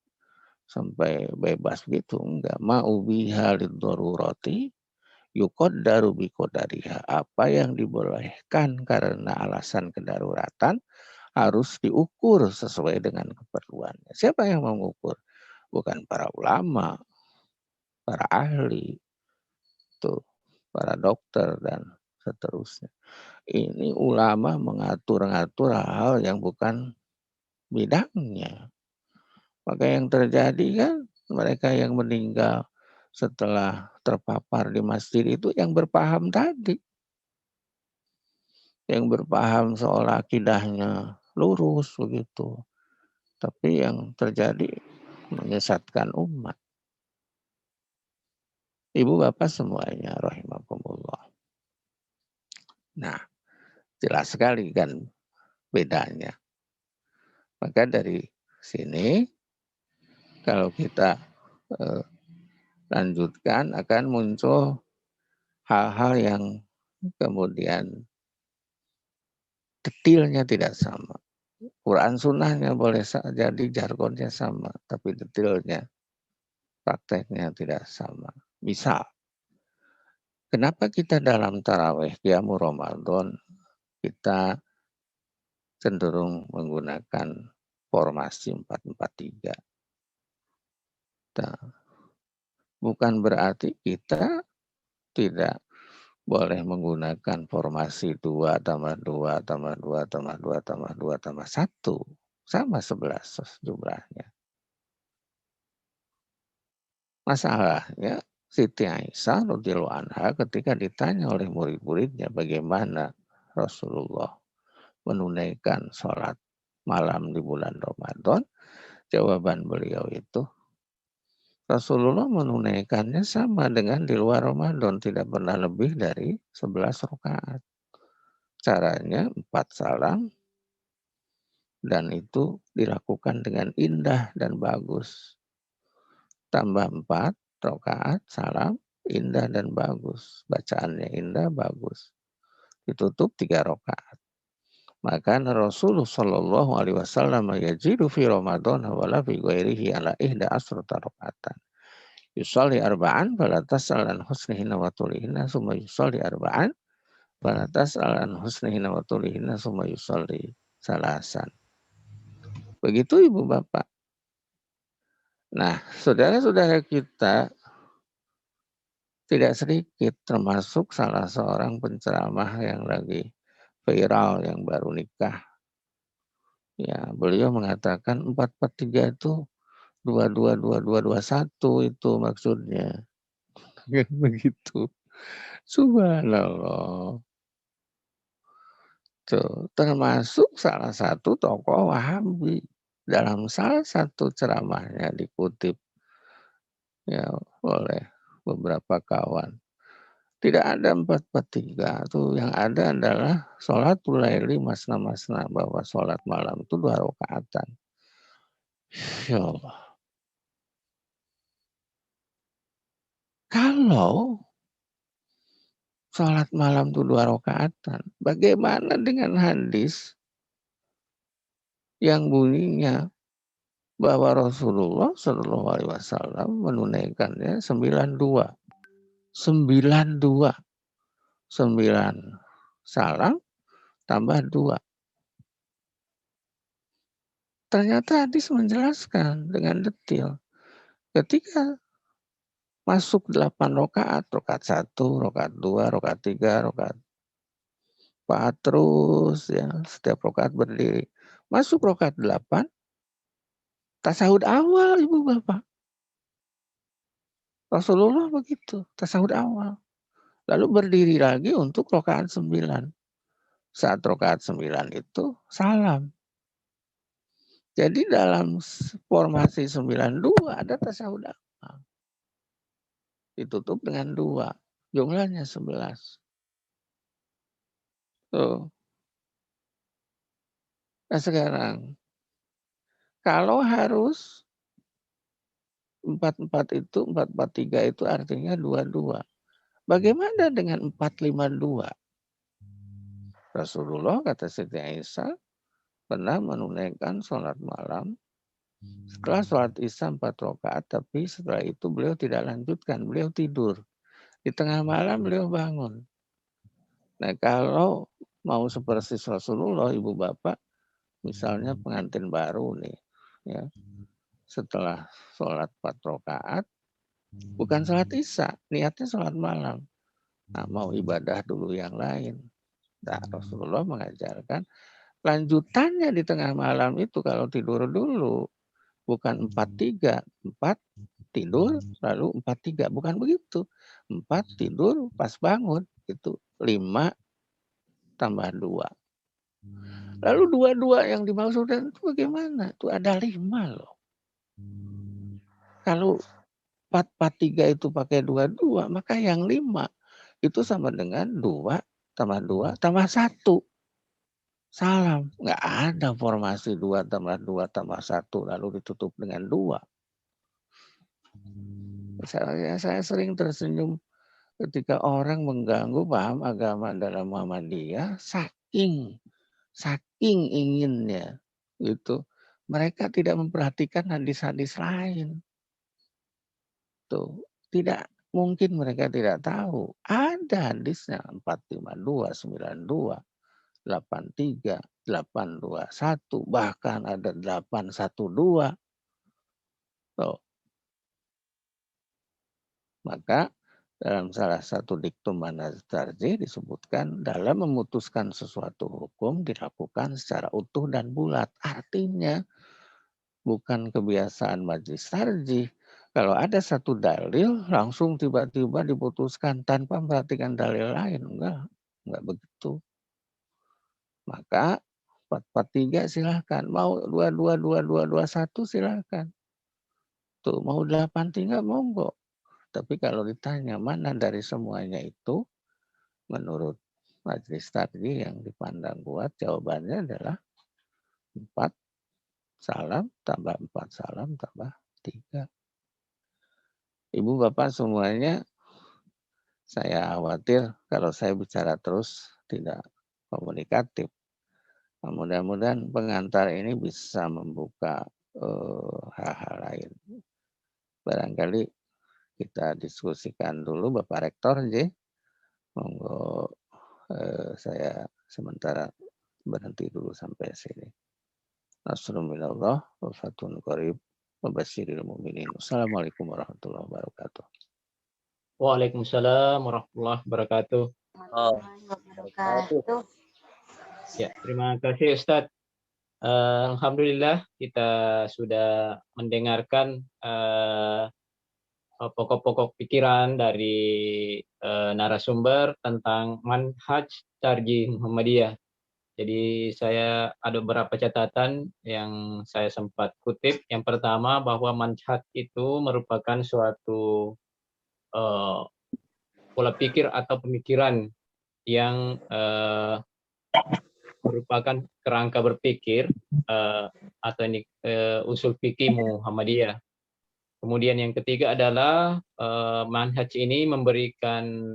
sampai bebas gitu, enggak. Ma'ubiha liddarurati yuqaddaru biqadariha. Apa yang dibolehkan karena alasan kedaruratan harus diukur sesuai dengan keperluannya. Siapa yang mengukur? Bukan para ulama, para ahli, tuh, para dokter dan seterusnya. Ini ulama mengatur-ngatur hal yang bukan bidangnya. Maka yang terjadi kan mereka yang meninggal setelah terpapar di masjid itu yang berpaham tadi. Yang berpaham seolah akidahnya lurus begitu. Tapi yang terjadi menyesatkan umat. Ibu bapak semuanya rahimakumullah. Nah, jelas sekali kan bedanya. Maka dari sini kalau kita lanjutkan akan muncul hal-hal yang kemudian detailnya tidak sama. Quran sunnahnya boleh jadi jargonnya sama, tapi detailnya, prakteknya tidak sama. Misal, kenapa kita dalam tarawih qiyamul Ramadan kita cenderung menggunakan formasi 4-4-3? Nah, bukan berarti kita tidak boleh menggunakan formasi 2 tambah 2 tambah 2 tambah 2 tambah 2 tambah 1. Sama 11 jumlahnya. Masalahnya Siti Aisyah radhiyallahu anha ketika ditanya oleh murid-muridnya bagaimana Rasulullah menunaikan sholat malam di bulan Ramadan, jawaban beliau itu Rasulullah menunaikannya sama dengan di luar Ramadan, tidak pernah lebih dari 11 rakaat. Caranya 4 salam dan itu dilakukan dengan indah dan bagus. Tambah 4 rakaat salam, indah dan bagus. Bacaannya indah, bagus. Ditutup 3 rakaat. Maka Rasulullah Shallallahu Alaihi Wasallam yajidu fi Ramadan wala fi ghairihi ala ihda asrata rakaatan. Yusalli arba'an fala tas'al an husnihinna wa tulihinna summa yusalli arba'an Fanatas alan husnihina wa tulihina summa yusalli salasan. Begitu Ibu Bapak. Nah, saudara-saudara kita tidak sedikit termasuk salah seorang penceramah yang lagi viral yang baru nikah. Ya, beliau mengatakan 443 itu 222221 itu maksudnya. Kan begitu. Subhanallah. Tuh, termasuk salah satu tokoh Wahabi dalam salah satu ceramahnya dikutip ya oleh beberapa kawan. Tidak ada 443 tuh, yang ada adalah sholatul laili masna-masna, bahwa sholat malam itu 2 rakaatan. Ya Allah. Kalau sholat malam itu 2 rakaatan, bagaimana dengan hadis yang bunyinya bahwa Rasulullah Shallallahu Alaihi Wasallam menunaikannya 92, 9 salam tambah 2. Ternyata hadis menjelaskan dengan detail. Ketika masuk 8 rakaat, rakaat 1, rakaat 2, rakaat 3, rakaat 4 terus ya, setiap rakaat berdiri. Masuk rakaat 8, tasahud awal Ibu Bapak. Rasulullah begitu, tasahud awal. Lalu berdiri lagi untuk rakaat 9. Saat rakaat 9 itu salam. Jadi dalam formasi 92 ada tasahud awal. Ditutup dengan 2. Jumlahnya 11. Tuh. Nah sekarang, kalau harus 44 itu, 443 itu artinya 22. Bagaimana dengan 452? Rasulullah, kata Siti Aisyah, pernah menunaikan sholat malam setelah sholat isya 4 rakaat, tapi setelah itu beliau tidak lanjutkan, beliau tidur. Di tengah malam beliau bangun. Nah kalau mau seperti Rasulullah, Ibu Bapak, misalnya pengantin baru nih, ya, setelah sholat 4 rakaat, bukan sholat isya, niatnya sholat malam. Nah mau ibadah dulu yang lain. Nah Rasulullah mengajarkan lanjutannya di tengah malam itu kalau tidur dulu, bukan 43, 4 tidur lalu 43, bukan begitu. 4 tidur pas bangun itu 5 tambah 2. Lalu 22 yang dimaksudkan itu bagaimana? Itu ada 5 loh. Kalau 443 itu pakai 22, maka yang 5 itu sama dengan 2 tambah 2 tambah 1. Salam. Nggak ada formasi 2 tambah 2 tambah 1 lalu ditutup dengan 2. Saya sering tersenyum ketika orang mengganggu paham agama dalam Muhammadiyah, saking inginnya gitu. Mereka tidak memperhatikan hadis-hadis lain. Tuh, tidak mungkin mereka tidak tahu. Ada hadisnya 452, 92, 83, 821, bahkan ada 812. Tuh. Maka dalam salah satu diktum manhaj tarjih disebutkan dalam memutuskan sesuatu hukum dilakukan secara utuh dan bulat. Artinya bukan kebiasaan majelis tarjih. Kalau ada satu dalil langsung tiba-tiba diputuskan tanpa memperhatikan dalil lain. Enggak begitu. Maka 443 silahkan. Mau 222221 silahkan. Tuh mau 83 monggo. Tapi kalau ditanya mana dari semuanya itu, menurut majelis tarjih yang dipandang kuat, jawabannya adalah 4 salam tambah 4 salam tambah 3. Ibu Bapak semuanya, saya khawatir kalau saya bicara terus tidak komunikatif. Nah, mudah-mudahan pengantar ini bisa membuka hal-hal lain. Barangkali kita diskusikan dulu Bapak Rektor, J. Monggo saya sementara berhenti dulu sampai sini. Nasrun minallah wa fathun qarib wa basyiril mu'minin. Assalamualaikum warahmatullahi wabarakatuh. Waalaikumsalam warahmatullahi wabarakatuh. Wabarakatuh. Ya, terima kasih Ustadz. Alhamdulillah kita sudah mendengarkan pokok-pokok pikiran dari narasumber tentang manhaj tarjih Muhammadiyah. Jadi saya ada beberapa catatan yang saya sempat kutip. Yang pertama bahwa manhaj itu merupakan suatu pola pikir atau pemikiran yang merupakan kerangka berpikir atau ini usul fikih Muhammadiyah. Kemudian yang ketiga adalah manhaj ini memberikan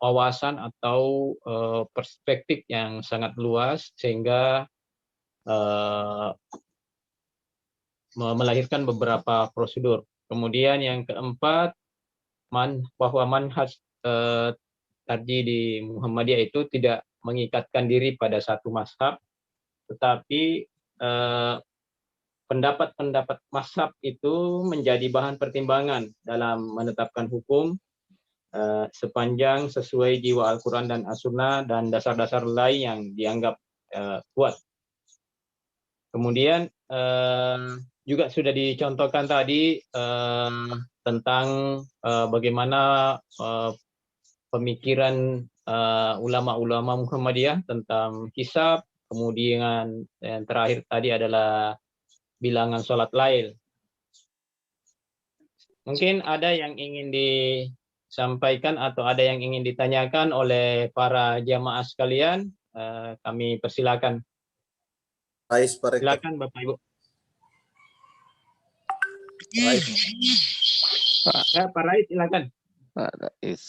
wawasan atau perspektif yang sangat luas sehingga melahirkan beberapa prosedur. Kemudian yang keempat bahwa manhaj tarjih di Muhammadiyah itu tidak mengikatkan diri pada satu mazhab, tetapi pendapat-pendapat mazhab itu menjadi bahan pertimbangan dalam menetapkan hukum sepanjang sesuai jiwa Al-Quran dan As-Sunnah dan dasar-dasar lain yang dianggap kuat. Kemudian juga sudah dicontohkan tadi tentang bagaimana pemikiran ulama-ulama Muhammadiyah tentang hisab, kemudian yang terakhir tadi adalah bilangan sholat lail. Mungkin ada yang ingin disampaikan atau ada yang ingin ditanyakan oleh para jamaah sekalian, kami persilakan. Silakan Bapak Ibu. Ya, Pak Rais, silakan. Pak Rais.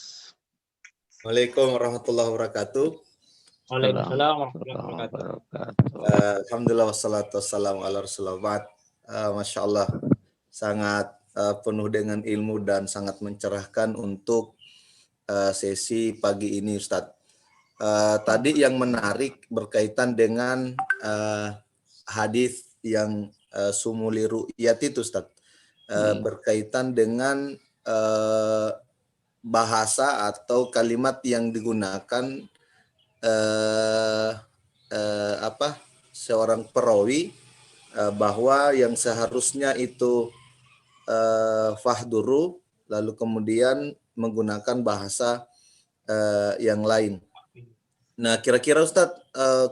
Waalaikumsalam warahmatullahi wabarakatuh. Waalaikumsalam warahmatullahi wabarakatuh. Alhamdulillah wassalatu wassalamu ala Rasulullah. Masya Allah, sangat penuh dengan ilmu dan sangat mencerahkan untuk sesi pagi ini, Ustadz. Tadi yang menarik berkaitan dengan hadis yang sumuli ru'yat itu, Ustadz. Berkaitan dengan bahasa atau kalimat yang digunakan seorang perawi bahwa yang seharusnya itu fahduru lalu kemudian menggunakan bahasa yang lain. Nah, kira-kira Ustadz,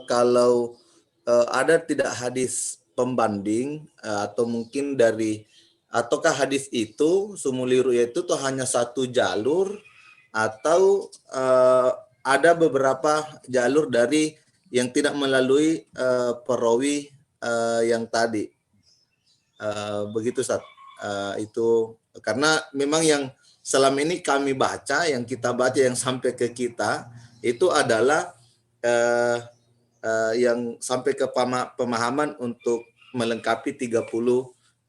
kalau ada tidak hadis pembanding atau mungkin ataukah hadis itu sumuli ru'yat itu hanya satu jalur atau ada beberapa jalur dari yang tidak melalui perawi yang tadi, begitu Ustaz. Itu karena memang yang selama ini kami baca, yang kita baca, yang sampai ke kita itu adalah yang sampai ke pemahaman untuk melengkapi 30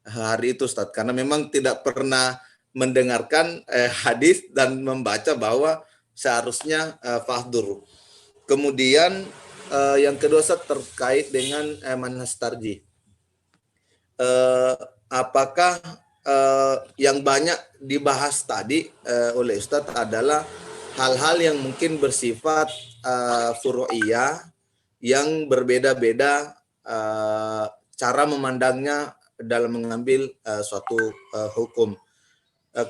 hari itu, Ustaz. Karena memang tidak pernah mendengarkan hadis dan membaca bahwa seharusnya fahdur. Kemudian yang kedua, Ustaz, terkait dengan manhaj tarjih. Apakah yang banyak dibahas tadi oleh Ustaz adalah hal-hal yang mungkin bersifat furu'iyah yang berbeda-beda cara memandangnya dalam mengambil suatu hukum.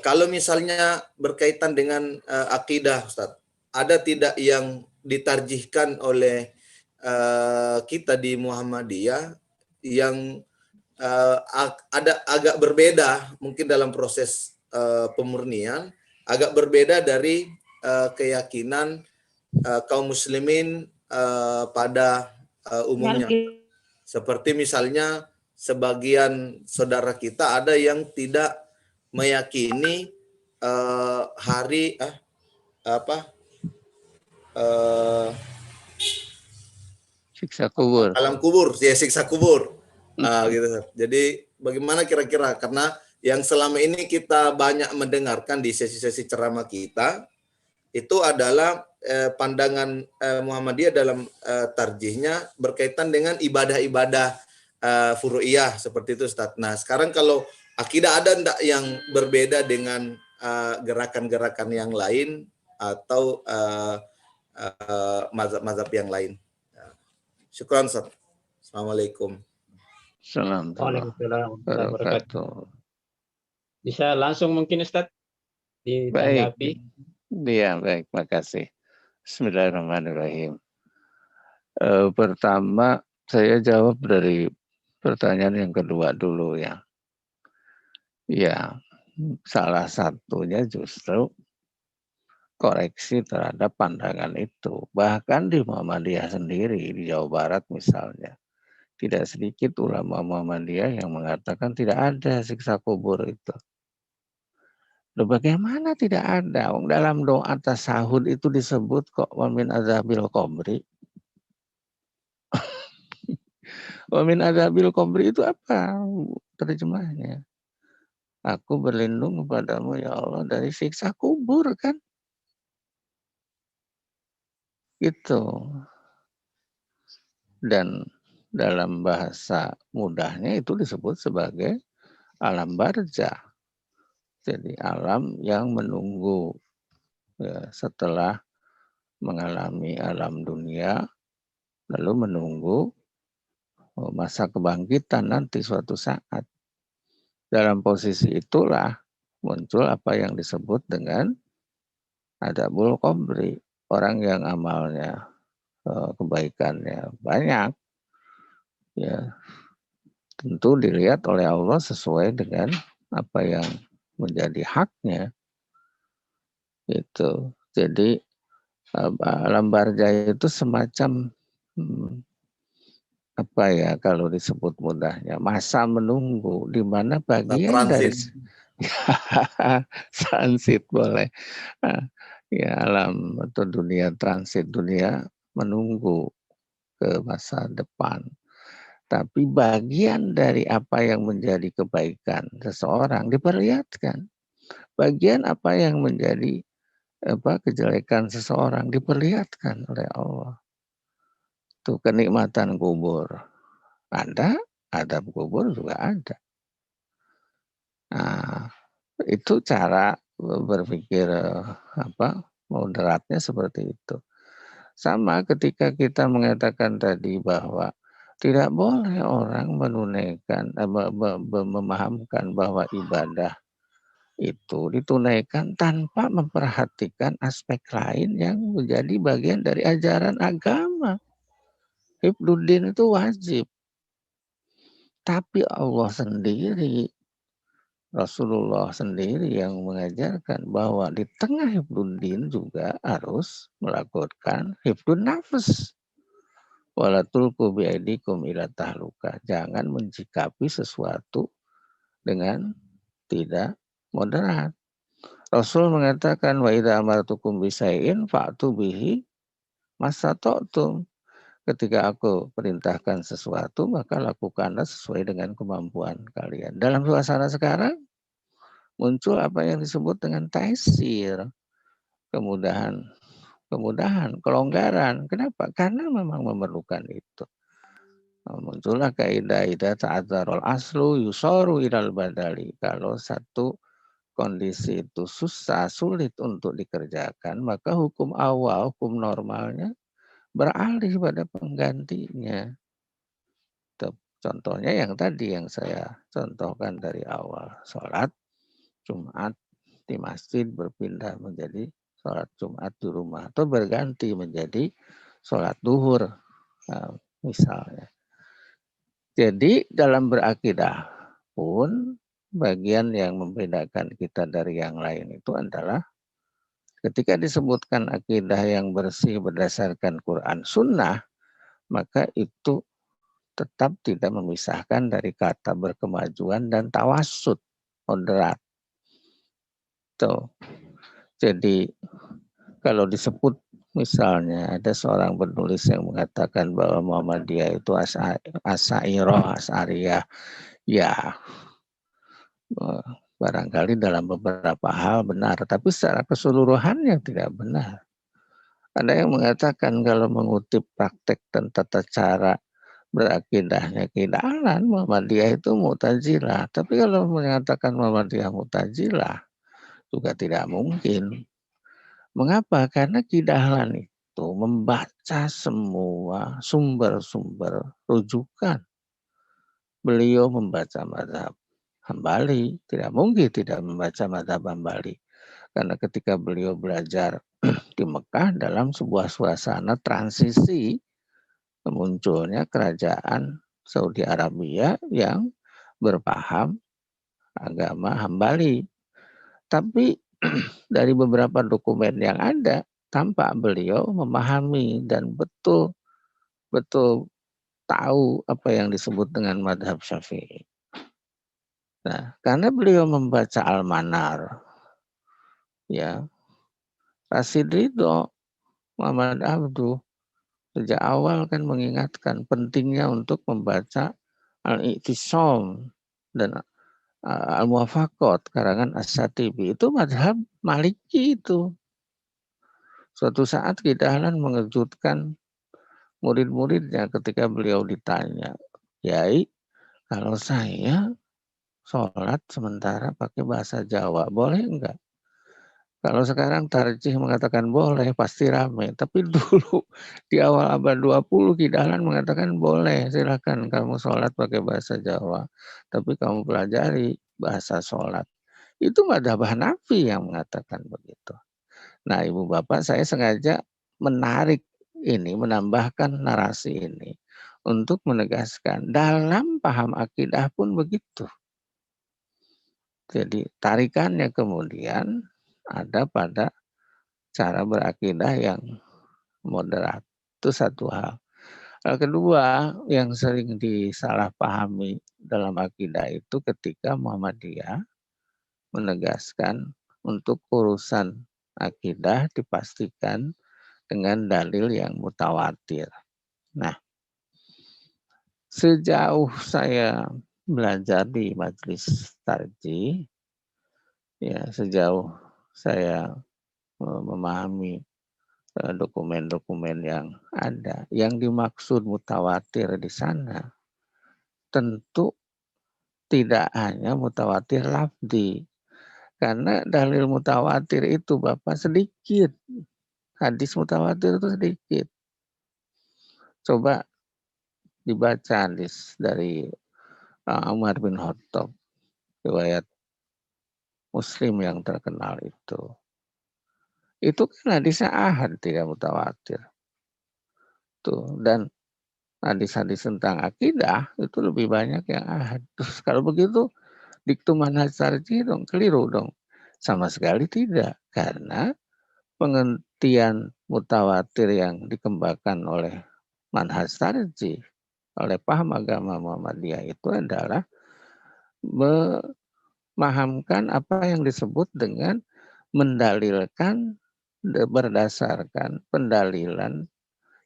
Kalau misalnya berkaitan dengan akidah, Ustaz, ada tidak yang ditarjihkan oleh kita di Muhammadiyah yang ada agak berbeda mungkin dalam proses pemurnian, agak berbeda dari keyakinan kaum muslimin pada umumnya. Seperti misalnya sebagian saudara kita ada yang tidak meyakini hari siksa kubur. Alam kubur, ya siksa kubur. Gitu. Jadi bagaimana kira-kira, karena yang selama ini kita banyak mendengarkan di sesi-sesi ceramah kita itu adalah pandangan Muhammadiyah dalam tarjihnya berkaitan dengan ibadah-ibadah furu'iyah seperti itu Ustaz. Nah sekarang kalau akidah ada enggak yang berbeda dengan gerakan-gerakan yang lain atau mazhab-mazhab yang lain? Syukran Ustaz. Assalamualaikum. Assalamualaikum Waalaikumsalam warahmatullahi wabarakatuh. wabarakatuh. Bisa langsung mungkin Ustaz Baik, ditanggapi. iya baik, makasih. Bismillahirrahmanirrahim. Pertama saya jawab dari pertanyaan yang kedua dulu ya. Ya, salah satunya justru koreksi terhadap pandangan itu. Bahkan di Muhammadiyah sendiri, di Jawa Barat misalnya, tidak sedikit ulama Muhammadiyah yang mengatakan tidak ada siksa kubur itu. Loh, bagaimana tidak ada? Dalam doa tasahud itu disebut kok wa min adzabil qabri. Wa min adzabil qabri itu apa terjemahnya? Aku berlindung kepadamu ya Allah dari siksa kubur kan? Gitu. Dan dalam bahasa mudahnya itu disebut sebagai alam barzah. Jadi alam yang menunggu ya, setelah mengalami alam dunia, lalu menunggu masa kebangkitan nanti suatu saat. Dalam posisi itulah muncul apa yang disebut dengan adzabul qabri. Orang yang amalnya, kebaikannya banyak, ya tentu dilihat oleh Allah sesuai dengan apa yang menjadi haknya. Itu. Jadi alam barzah itu semacam apa ya kalau disebut mudahnya masa menunggu di mana bagian dari transit boleh ya alam atau dunia transit dunia menunggu ke masa depan. Tapi bagian dari apa yang menjadi kebaikan seseorang diperlihatkan. Bagian apa yang menjadi kejelekan seseorang diperlihatkan oleh Allah. Tuh kenikmatan kubur ada, adab kubur juga ada. Nah, itu cara berpikir moderatnya seperti itu. Sama ketika kita mengatakan tadi bahwa tidak boleh orang menunaikan, memahamkan bahwa ibadah itu ditunaikan tanpa memperhatikan aspek lain yang menjadi bagian dari ajaran agama. Hifdzuddin itu wajib. Tapi Allah sendiri, Rasulullah sendiri yang mengajarkan bahwa di tengah hifdzuddin juga harus melakukan hifdzun nafs. Wala tulqu biaidikum ila tahluka. Jangan mencikapi sesuatu dengan tidak moderat. Rasul mengatakan wa idza amartukum bisai'in fa'tu bihi masata'tum. Ketika aku perintahkan sesuatu, maka lakukanlah sesuai dengan kemampuan kalian. Dalam suasana sekarang, muncul apa yang disebut dengan taisir. Kemudahan, kelonggaran. Kenapa? Karena memang memerlukan itu. Muncullah kaidah ta'adzarul aslu yusoru ilal badali. Kalau satu kondisi itu susah, sulit untuk dikerjakan, maka hukum awal, hukum normalnya beralih pada penggantinya. Contohnya yang tadi yang saya contohkan dari awal. Sholat Jumat di masjid berpindah menjadi sholat Jumat di rumah. Atau berganti menjadi sholat duhur misalnya. Jadi dalam berakidah pun bagian yang membedakan kita dari yang lain itu adalah ketika disebutkan akidah yang bersih berdasarkan Quran Sunnah, maka itu tetap tidak memisahkan dari kata berkemajuan dan tawassut, moderat. Tuh. Jadi kalau disebut misalnya ada seorang penulis yang mengatakan bahwa Muhammadiyah itu Asy'ariyah, ya barangkali dalam beberapa hal benar, tapi secara keseluruhannya tidak benar. Ada yang mengatakan kalau mengutip praktek dan tata cara berakidahnya Kidahlan, Muhammadiyah itu Mu'tazilah. Tapi kalau mengatakan Muhammadiyah Mu'tazilah juga tidak mungkin. Mengapa? Karena Kidahlan itu membaca semua sumber-sumber rujukan. Beliau membaca mazhab Hambali, tidak mungkin tidak membaca mazhab Hambali. Karena ketika beliau belajar di Mekah dalam sebuah suasana transisi munculnya kerajaan Saudi Arabia yang berpaham agama Hambali. Tapi dari beberapa dokumen yang ada, tampak beliau memahami dan betul tahu apa yang disebut dengan madhab Syafi'i. Nah, karena beliau membaca Al-Manar, ya, Rasid Ridho, Muhammad Abduh, sejak awal kan mengingatkan pentingnya untuk membaca Al-I'tisam dan Al-Muwafaqat karangan As-Satibi. Itu madhab Maliki itu. Suatu saat Kidahlan mengejutkan murid-muridnya ketika beliau ditanya, "Yai, kalau saya sholat sementara pakai bahasa Jawa, boleh enggak?" Kalau sekarang tarjih mengatakan boleh, pasti ramai. Tapi dulu di awal abad 20 Kidahlan mengatakan boleh, silakan kamu sholat pakai bahasa Jawa. Tapi kamu pelajari bahasa sholat. Itu madhab Hanafi yang mengatakan begitu. Nah, Ibu Bapak, saya sengaja menarik ini, menambahkan narasi ini untuk menegaskan dalam paham akidah pun begitu. Jadi tarikannya kemudian ada pada cara berakidah yang moderat. Itu satu hal. Hal kedua yang sering disalahpahami dalam akidah itu ketika Muhammadiyah menegaskan untuk urusan akidah dipastikan dengan dalil yang mutawatir. Nah, sejauh saya belajar di majelis tarjih, ya sejauh saya memahami dokumen-dokumen yang ada, yang dimaksud mutawatir di sana tentu tidak hanya mutawatir lafzi, karena dalil mutawatir itu Bapak sedikit, hadis mutawatir itu sedikit. Coba dibaca hadis dari Umar bin Khattab, riwayat Muslim yang terkenal itu. Itu kan hadisnya ahad, tidak mutawatir. Tuh, dan hadis-hadis tentang akidah itu lebih banyak yang ahad. Terus kalau begitu diktum manhaj tarjih dong, keliru dong. Sama sekali tidak, karena pengertian mutawatir yang dikembangkan oleh manhaj tarjih, oleh paham agama Muhammadiyah itu adalah memahamkan apa yang disebut dengan mendalilkan berdasarkan pendalilan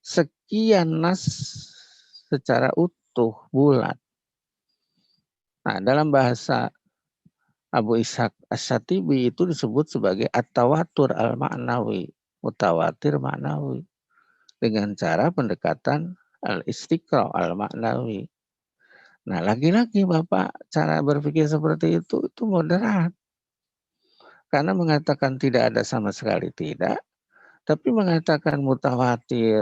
sekian nas secara utuh bulat. Nah, dalam bahasa Abu Ishaq As-Satibi itu disebut sebagai at-tawatur al-ma'nawi, mutawatir ma'nawi, dengan cara pendekatan al-istiqra al-ma'nawi. Nah, lagi-lagi Bapak, cara berpikir seperti itu moderat. Karena mengatakan tidak ada sama sekali tidak, tapi mengatakan mutawatir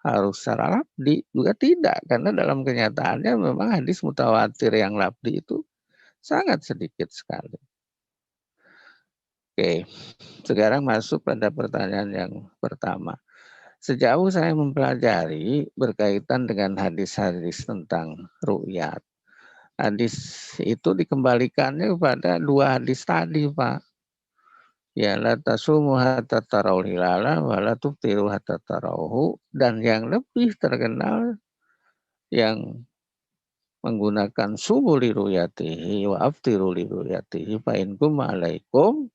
harus secara lafzi juga tidak, karena dalam kenyataannya memang hadis mutawatir yang lafzi itu sangat sedikit sekali. Oke, sekarang masuk pada pertanyaan yang pertama. Sejauh saya mempelajari berkaitan dengan hadis-hadis tentang ru'yat, hadis itu dikembalikannya kepada dua hadis tadi, Pak. Ya, la tasumu hatta tarawul hilala wa la tuftiru hatta tarawhu, dan yang lebih terkenal yang menggunakan sumu li ru'yatihi wa aftiru li ru'yatihi fa in kum alaikum,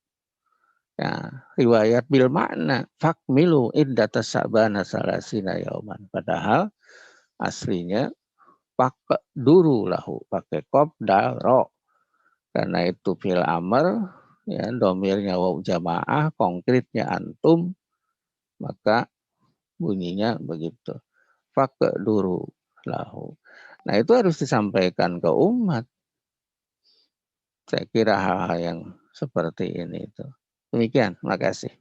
ya, riwayat bil makna fakmilu iddatas sabana salasina yauman, padahal aslinya pakai duru lahu, pakai qaf dal ro, Karena itu fil amr, ya, domirnya waw jamaah, konkretnya antum, maka bunyinya begitu. Faqduru lahu. Nah, itu harus disampaikan ke umat. Saya kira hal-hal yang seperti ini itu. Demikian, makasih.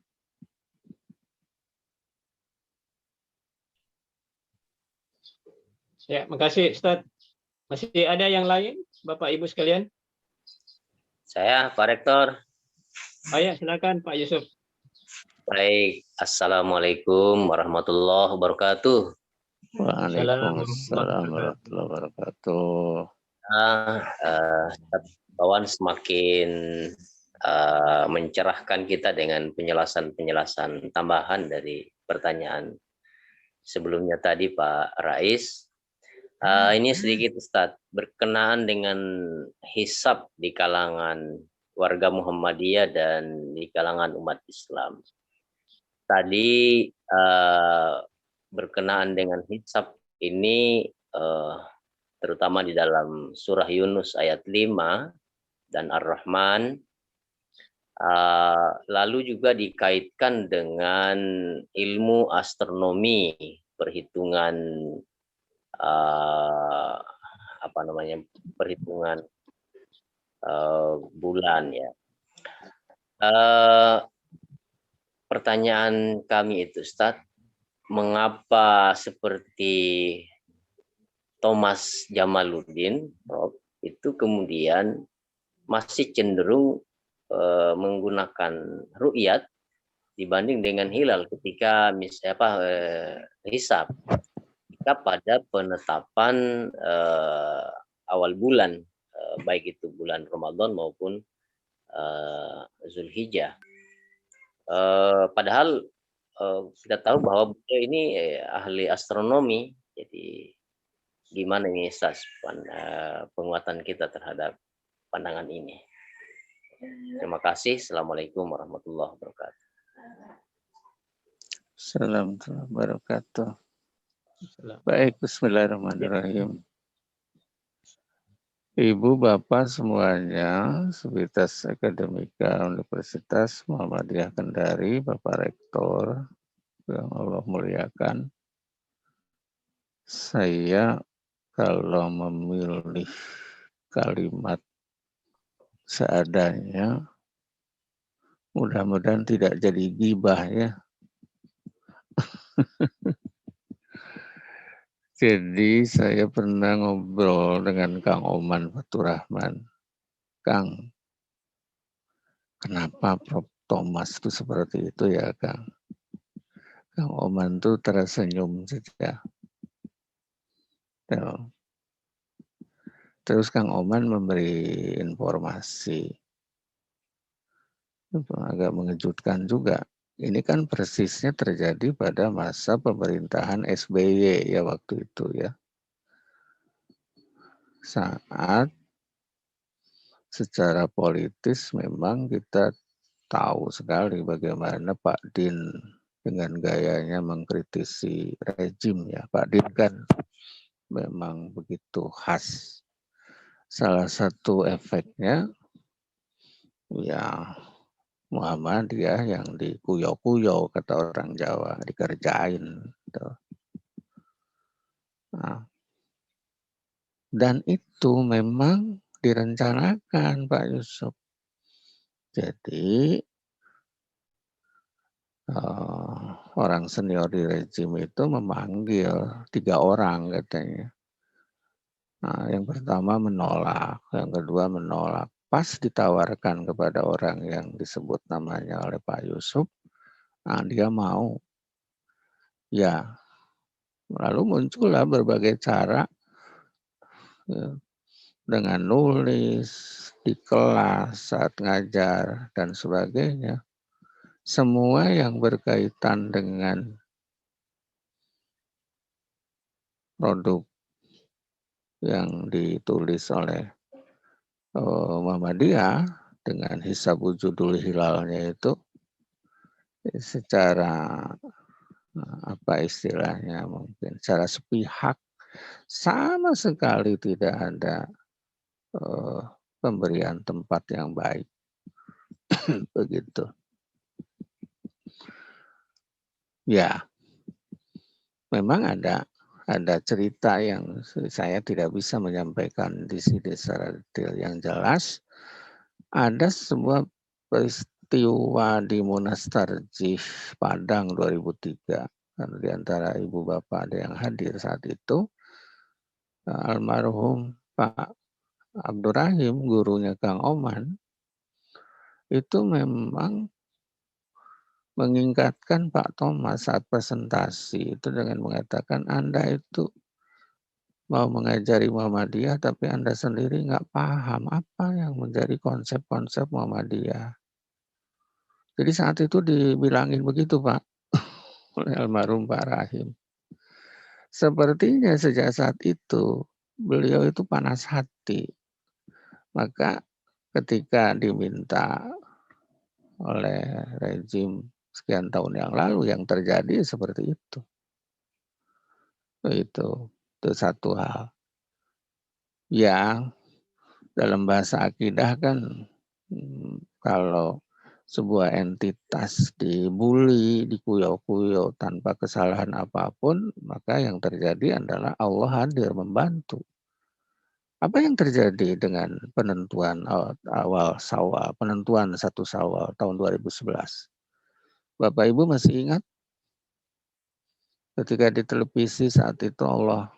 Ya, makasih Ustaz. Masih ada yang lain, Bapak Ibu sekalian? Saya, Pak Rektor. Oh ya, silakan Pak Yusuf. Baik, Assalamualaikum warahmatullahi wabarakatuh. Waalaikumsalam warahmatullahi wabarakatuh. Kawan semakin mencerahkan kita dengan penjelasan-penjelasan tambahan dari pertanyaan sebelumnya tadi Pak Rais. Ini sedikit Ustadz, berkenaan dengan hisab di kalangan warga Muhammadiyah dan di kalangan umat Islam. Tadi berkenaan dengan hisab ini terutama di dalam surah Yunus ayat 5 dan Ar-Rahman, lalu juga dikaitkan dengan ilmu astronomi, perhitungan perhitungan bulan ya. Pertanyaan kami itu Ustadz, mengapa seperti Thomas Jamaluddin itu kemudian masih cenderung menggunakan ru'yat dibanding dengan hilal ketika hisab, ketika pada penetapan awal bulan, baik itu bulan Ramadan maupun Zulhijjah. Padahal kita tahu bahwa beliau ini ahli astronomi, jadi gimana ini penguatan kita terhadap pandangan ini. Terima kasih. Assalamualaikum warahmatullahi wabarakatuh. Assalamualaikum warahmatullahi wabarakatuh. Baik, bismillahirrahmanirrahim. Ibu, Bapak semuanya, Sivitas Akademika Universitas Muhammadiyah Kendari, Bapak Rektor yang Allah muliakan. Saya kalau memilih kalimat seadanya, mudah-mudahan tidak jadi gibah ya. Jadi saya pernah ngobrol dengan Kang Oman Faturrahman. Kang, kenapa Prof. Thomas itu seperti itu ya Kang? Kang Oman itu tersenyum saja. Terus Kang Oman memberi informasi. Agak mengejutkan juga. Ini kan persisnya terjadi pada masa pemerintahan SBY ya waktu itu ya. Saat secara politis memang kita tahu sekali bagaimana Pak Din dengan gayanya mengkritisi rejim ya. Pak Din kan memang begitu khas. Salah satu efeknya ya Muhammadiyah yang dikuyok-kuyok kata orang Jawa, dikerjain. Nah, dan itu memang direncanakan Pak Yusuf. Jadi orang senior di rejim itu memanggil 3 orang katanya. Nah, yang pertama menolak, yang kedua menolak. Pas ditawarkan kepada orang yang disebut namanya oleh Pak Yusuf, nah dia mau. Ya, lalu muncullah berbagai cara ya, dengan nulis di kelas, saat ngajar, dan sebagainya. Semua yang berkaitan dengan produk yang ditulis oleh Muhammadiyah dengan hisab wujudul hilalnya itu secara apa istilahnya mungkin secara sepihak sama sekali tidak ada pemberian tempat yang baik. Begitu. Ya, memang ada cerita yang saya tidak bisa menyampaikan di sini secara detail yang jelas. Ada sebuah peristiwa di Monas Tarjih Padang 2003. Di antara ibu bapak ada yang hadir saat itu. Almarhum Pak Abdurrahim, gurunya Kang Oman, itu memang mengingatkan Pak Thomas saat presentasi itu dengan mengatakan, Anda itu mau mengajari Muhammadiyah tapi Anda sendiri nggak paham apa yang menjadi konsep-konsep Muhammadiyah. Jadi saat itu dibilangin begitu Pak oleh almarhum Pak Rahim. Sepertinya sejak saat itu beliau itu panas hati. Maka ketika diminta oleh rejim sekian tahun yang lalu yang terjadi seperti itu. Itu satu hal. Yang dalam bahasa akidah kan kalau sebuah entitas dibully, dikuyok-kuyok tanpa kesalahan apapun, maka yang terjadi adalah Allah hadir membantu. Apa yang terjadi dengan penentuan awal Syawal, penentuan 1 Syawal tahun 2011? Bapak Ibu masih ingat? Ketika di televisi saat itu Allah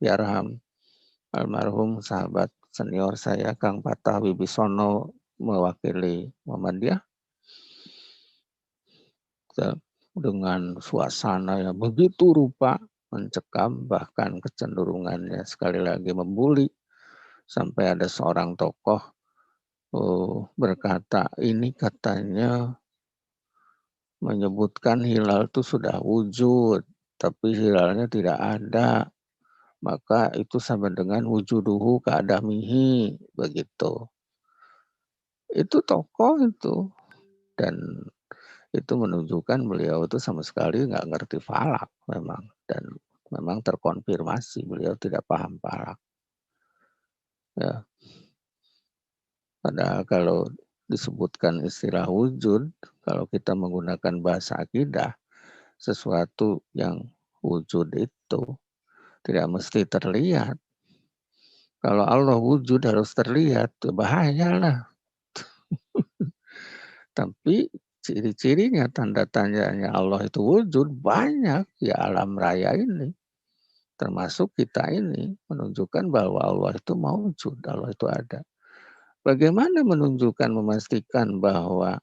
yarham almarhum sahabat senior saya Kang Patah Wibisono mewakili Muhammadiyah dengan suasana yang begitu rupa mencekam, bahkan kecenderungannya sekali lagi membuli, sampai ada seorang tokoh berkata, ini katanya menyebutkan hilal itu sudah wujud, tapi hilalnya tidak ada, maka itu sama dengan wujuduhu keadamihi, begitu. Itu tokoh itu, dan itu menunjukkan beliau itu sama sekali nggak ngerti falak memang, dan memang terkonfirmasi beliau tidak paham falak. Ya. Padahal kalau disebutkan istilah wujud, kalau kita menggunakan bahasa akidah, sesuatu yang wujud itu tidak mesti terlihat. Kalau Allah wujud harus terlihat, bahayalah. Tapi ciri-cirinya, tanda tandanya Allah itu wujud banyak di alam raya ini. Termasuk kita ini menunjukkan bahwa Allah itu mawujud, Allah itu ada. Bagaimana menunjukkan, memastikan bahwa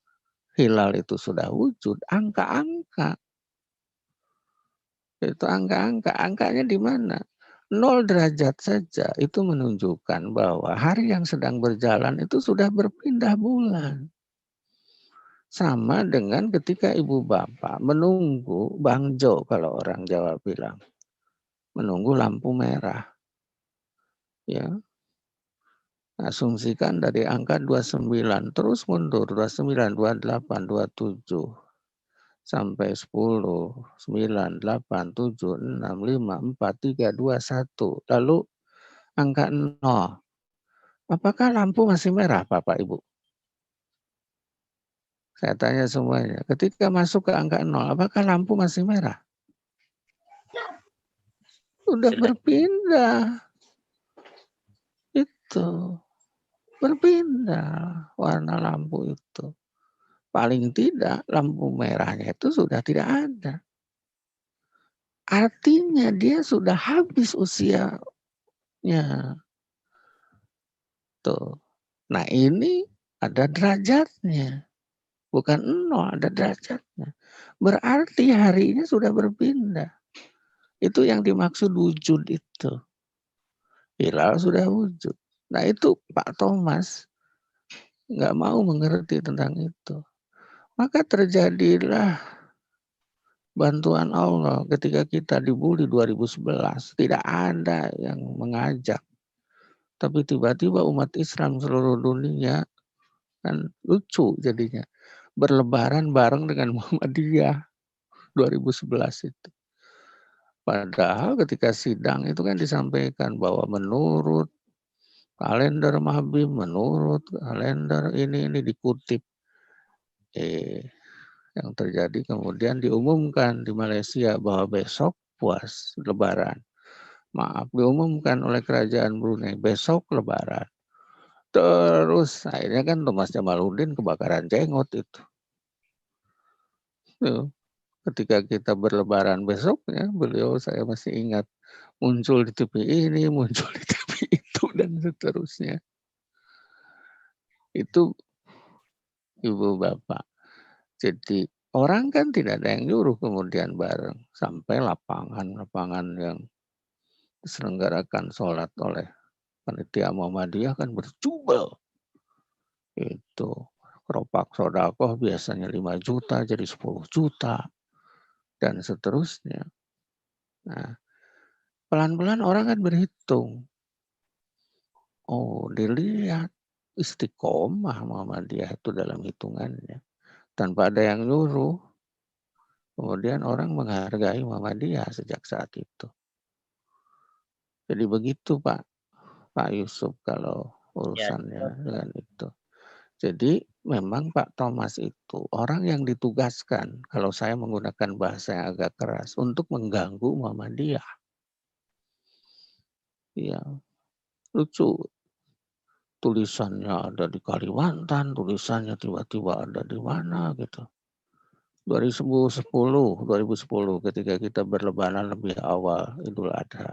hilal itu sudah wujud? Angka-angka. Itu angka-angka. Angkanya di mana? 0 derajat saja itu menunjukkan bahwa hari yang sedang berjalan itu sudah berpindah bulan. Sama dengan ketika ibu bapak menunggu bangjo, kalau orang Jawa bilang. Menunggu lampu merah. Ya. Asumsikan dari angka 29 terus mundur 29, 28, 27 sampai 10, 9, 8, 7, 6, 5, 4, 3, 2, 1. Lalu angka 0. Apakah lampu masih merah Bapak Ibu? Saya tanya semuanya. Ketika masuk ke angka 0, apakah lampu masih merah? Udah berpindah. Itu. Berpindah warna lampu itu. Paling tidak lampu merahnya itu sudah tidak ada. Artinya dia sudah habis usianya. Tuh. Nah ini ada derajatnya. Bukan 0, ada derajatnya. Berarti hari ini sudah berpindah. Itu yang dimaksud wujud itu. Hilal sudah wujud. Nah itu Pak Thomas nggak mau mengerti tentang itu. Maka terjadilah bantuan Allah ketika kita dibully 2011. Tidak ada yang mengajak. Tapi tiba-tiba umat Islam seluruh dunia kan lucu jadinya. Berlebaran bareng dengan Muhammadiyah 2011 itu. Padahal ketika sidang itu kan disampaikan bahwa menurut kalender Mahbib menurut kalender ini dikutip. Yang terjadi kemudian diumumkan di Malaysia bahwa besok puas Lebaran. Maaf, diumumkan oleh kerajaan Brunei besok Lebaran. Terus akhirnya kan Thomas Jamaluddin kebakaran jenggot itu. Tuh. Ketika kita berlebaran besoknya, beliau saya masih ingat muncul di TV ini, muncul di TV itu, dan seterusnya. Itu Ibu Bapak. Jadi orang kan tidak ada yang nyuruh kemudian bareng. Sampai lapangan yang diselenggarakan sholat oleh panitia Muhammadiyah kan berjubel. Itu keropak sodakoh biasanya 5 juta jadi 10 juta. Dan seterusnya. Nah, pelan-pelan orang kan berhitung. Oh, dilihat istiqomah Muhammadiyah itu dalam hitungannya. Tanpa ada yang nyuruh. Kemudian orang menghargai Muhammadiyah sejak saat itu. Jadi begitu Pak Yusuf kalau urusannya dengan itu. Jadi memang Pak Thomas itu orang yang ditugaskan, kalau saya menggunakan bahasa yang agak keras, untuk mengganggu Muhammadiyah. Ya, lucu. Tulisannya ada di Kalimantan, tulisannya tiba-tiba ada di mana gitu. 2010 ketika kita berlebaran lebih awal Idul Adha.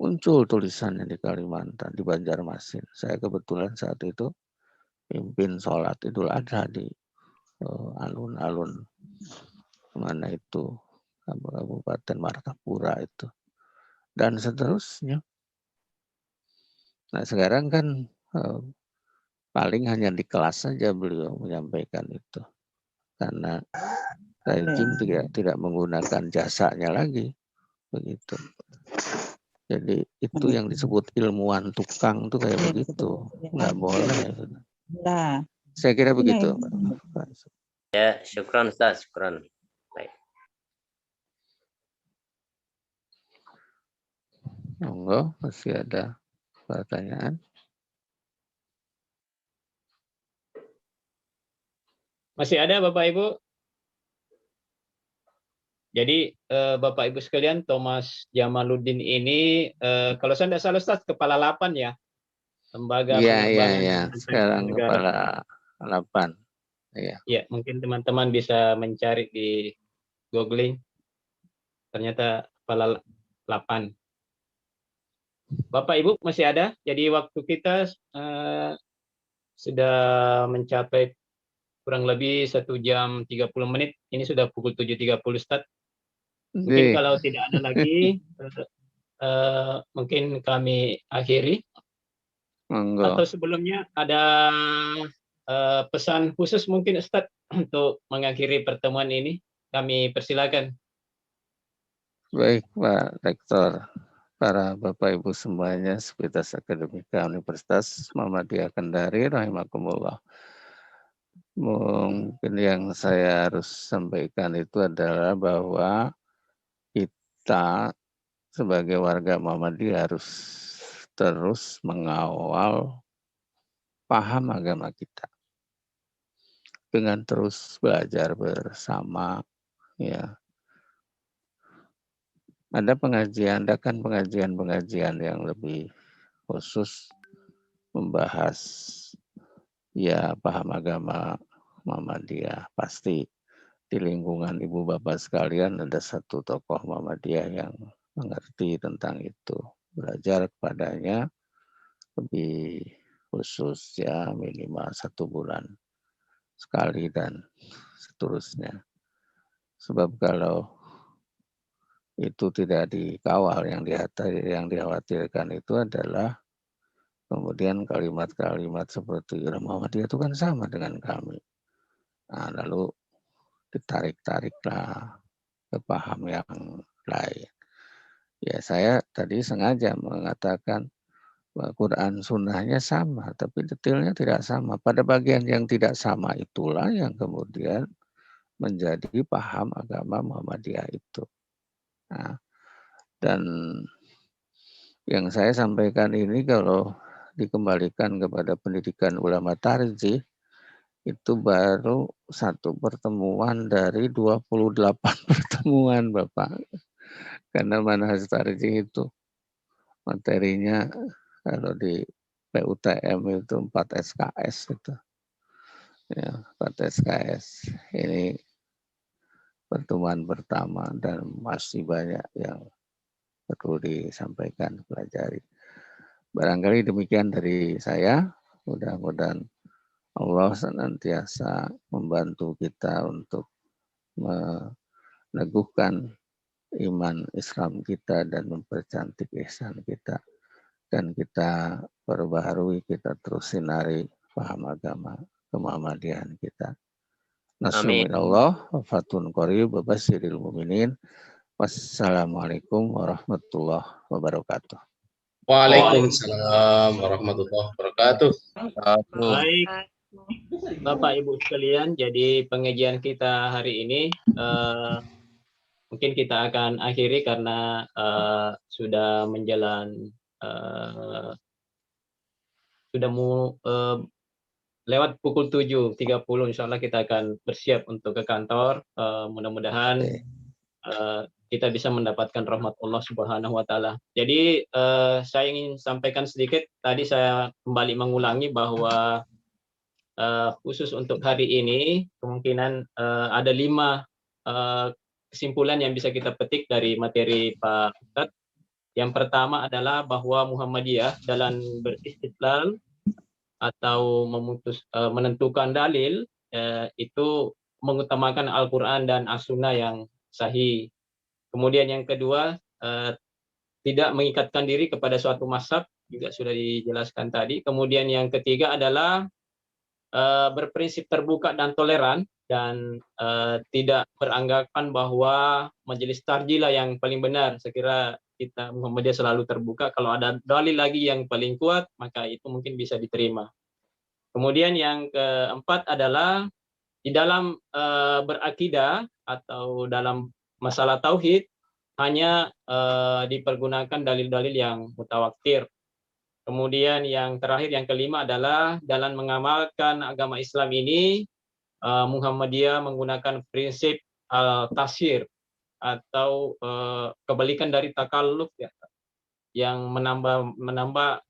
Muncul tulisannya di Kalimantan, di Banjarmasin. Saya kebetulan saat itu pimpin sholat Idul Adha di alun-alun mana itu Kabupaten Martapura itu, dan seterusnya. Nah sekarang kan paling hanya di kelas saja beliau menyampaikan itu, karena rejim tidak menggunakan jasanya lagi begitu. Jadi itu yang disebut ilmuwan tukang tuh kayak begitu, nggak boleh. Nah, Saya kira begitu. Ya, syukran Ustaz, syukran. Baik. Monggo, masih ada pertanyaan? Masih ada Bapak Ibu? Jadi Bapak Ibu sekalian, Thomas Jamaluddin ini kalau saya tidak salah Ustaz, kepala 8 ya, lembaga penerbangan Iya. Sekarang negara. kepala 8. Iya. Ya, mungkin teman-teman bisa mencari di googling. Ternyata kepala 8. Bapak Ibu masih ada? Jadi waktu kita sudah mencapai kurang lebih 1 jam 30 menit. Ini sudah pukul 7.30 Ustaz. Mungkin kalau tidak ada lagi, mungkin kami akhiri. Monggo. Atau sebelumnya ada pesan khusus mungkin Ustaz untuk mengakhiri pertemuan ini. Kami persilakan. Baik Pak Rektor, para Bapak Ibu semuanya, Sekuritas Akademika Universitas Muhammadiyah Kendari, rahimakumullah. Mungkin yang saya harus sampaikan itu adalah bahwa kita sebagai warga Muhammadiyah harus terus mengawal paham agama kita dengan terus belajar bersama, ya. Ada pengajian yang lebih khusus membahas ya paham agama Muhammadiyah. Pasti di lingkungan ibu bapak sekalian ada satu tokoh Muhammadiyah yang mengerti tentang itu. Belajar kepadanya lebih khusus ya, minimal 1 bulan sekali dan seterusnya. Sebab kalau itu tidak dikawal, yang dikhawatirkan itu adalah kemudian kalimat-kalimat seperti Muhammadiyah itu kan sama dengan kami. Nah, lalu ditarik-tariklah ke paham yang lain. Ya saya tadi sengaja mengatakan bahwa Quran sunnahnya sama, tapi detailnya tidak sama. Pada bagian yang tidak sama itulah yang kemudian menjadi paham agama Muhammadiyah itu. Nah, dan yang saya sampaikan ini kalau dikembalikan kepada pendidikan ulama tarjih itu baru satu pertemuan dari 28 pertemuan Bapak. Karena manhaj tarjih itu materinya kalau di PUTM itu 4 SKS itu. Ya, 4 SKS. Ini pertemuan pertama dan masih banyak yang perlu disampaikan, pelajari. Barangkali demikian dari saya. Mudah-mudahan Allah senantiasa membantu kita untuk meneguhkan iman Islam kita dan mempercantik ihsan kita. Dan kita perbaharui, kita terus sinari paham agama kemuhammadian kita. Nasrul Amin. minallah, wafatun qarib, wabasyiril mu'minin. Wassalamualaikum warahmatullahi wabarakatuh. Waalaikumsalam warahmatullahi wabarakatuh. Baik, Bapak Ibu sekalian, jadi pengajian kita hari ini mungkin kita akan akhiri karena sudah menjelang sudah mau lewat pukul 7.30, insya Allah kita akan bersiap untuk ke kantor. Mudah-mudahan kita bisa mendapatkan rahmat Allah Subhanahu wa Ta'ala. Jadi saya ingin sampaikan sedikit, tadi saya kembali mengulangi bahwa khusus untuk hari ini kemungkinan ada 5 kesimpulan yang bisa kita petik dari materi Pak Ustadz. Yang pertama adalah bahwa Muhammadiyah dalam beristidlal atau menentukan dalil itu mengutamakan Al-Quran dan As-Sunnah yang sahih. Kemudian yang kedua, tidak mengikatkan diri kepada suatu mazhab, juga sudah dijelaskan tadi. Kemudian yang ketiga adalah berprinsip terbuka dan toleran, dan tidak beranggapan bahwa majelis tarjih lah yang paling benar. Saya kira kita Muhammadiyah selalu terbuka. Kalau ada dalil lagi yang paling kuat, maka itu mungkin bisa diterima. Kemudian yang keempat adalah di dalam berakidah atau dalam masalah tauhid hanya dipergunakan dalil-dalil yang mutawatir. Kemudian yang terakhir, yang kelima adalah dalam mengamalkan agama Islam ini Muhammadiyah menggunakan prinsip al-tasyir atau kebalikan dari takalluf, ya, yang menambah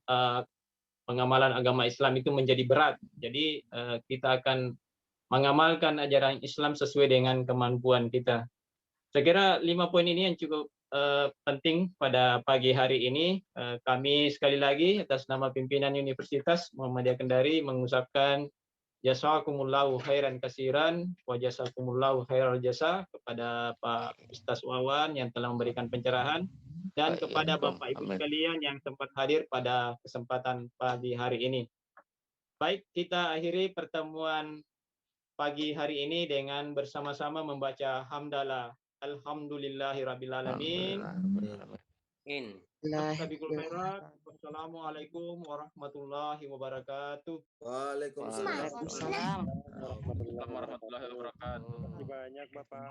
pengamalan agama Islam itu menjadi berat. Jadi kita akan mengamalkan ajaran Islam sesuai dengan kemampuan kita. Saya kira 5 poin ini yang cukup penting pada pagi hari ini. Kami sekali lagi atas nama pimpinan Universitas Muhammadiyah Kendari mengucapkan jazakumullahu khairan kasiran wa jazakumullahu khairal jasa kepada Pak Ustaz Wawan yang telah memberikan pencerahan, dan kepada Bapak Ibu sekalian yang sempat hadir pada kesempatan pagi hari ini. Baik, kita akhiri pertemuan pagi hari ini dengan bersama-sama membaca hamdalah. Alhamdulillahirabbil alamin. Wassalamualaikum warahmatullahi wabarakatuh. Waalaikumsalam. Warahmatullahi wabarakatuh. Terima kasih banyak Bapak.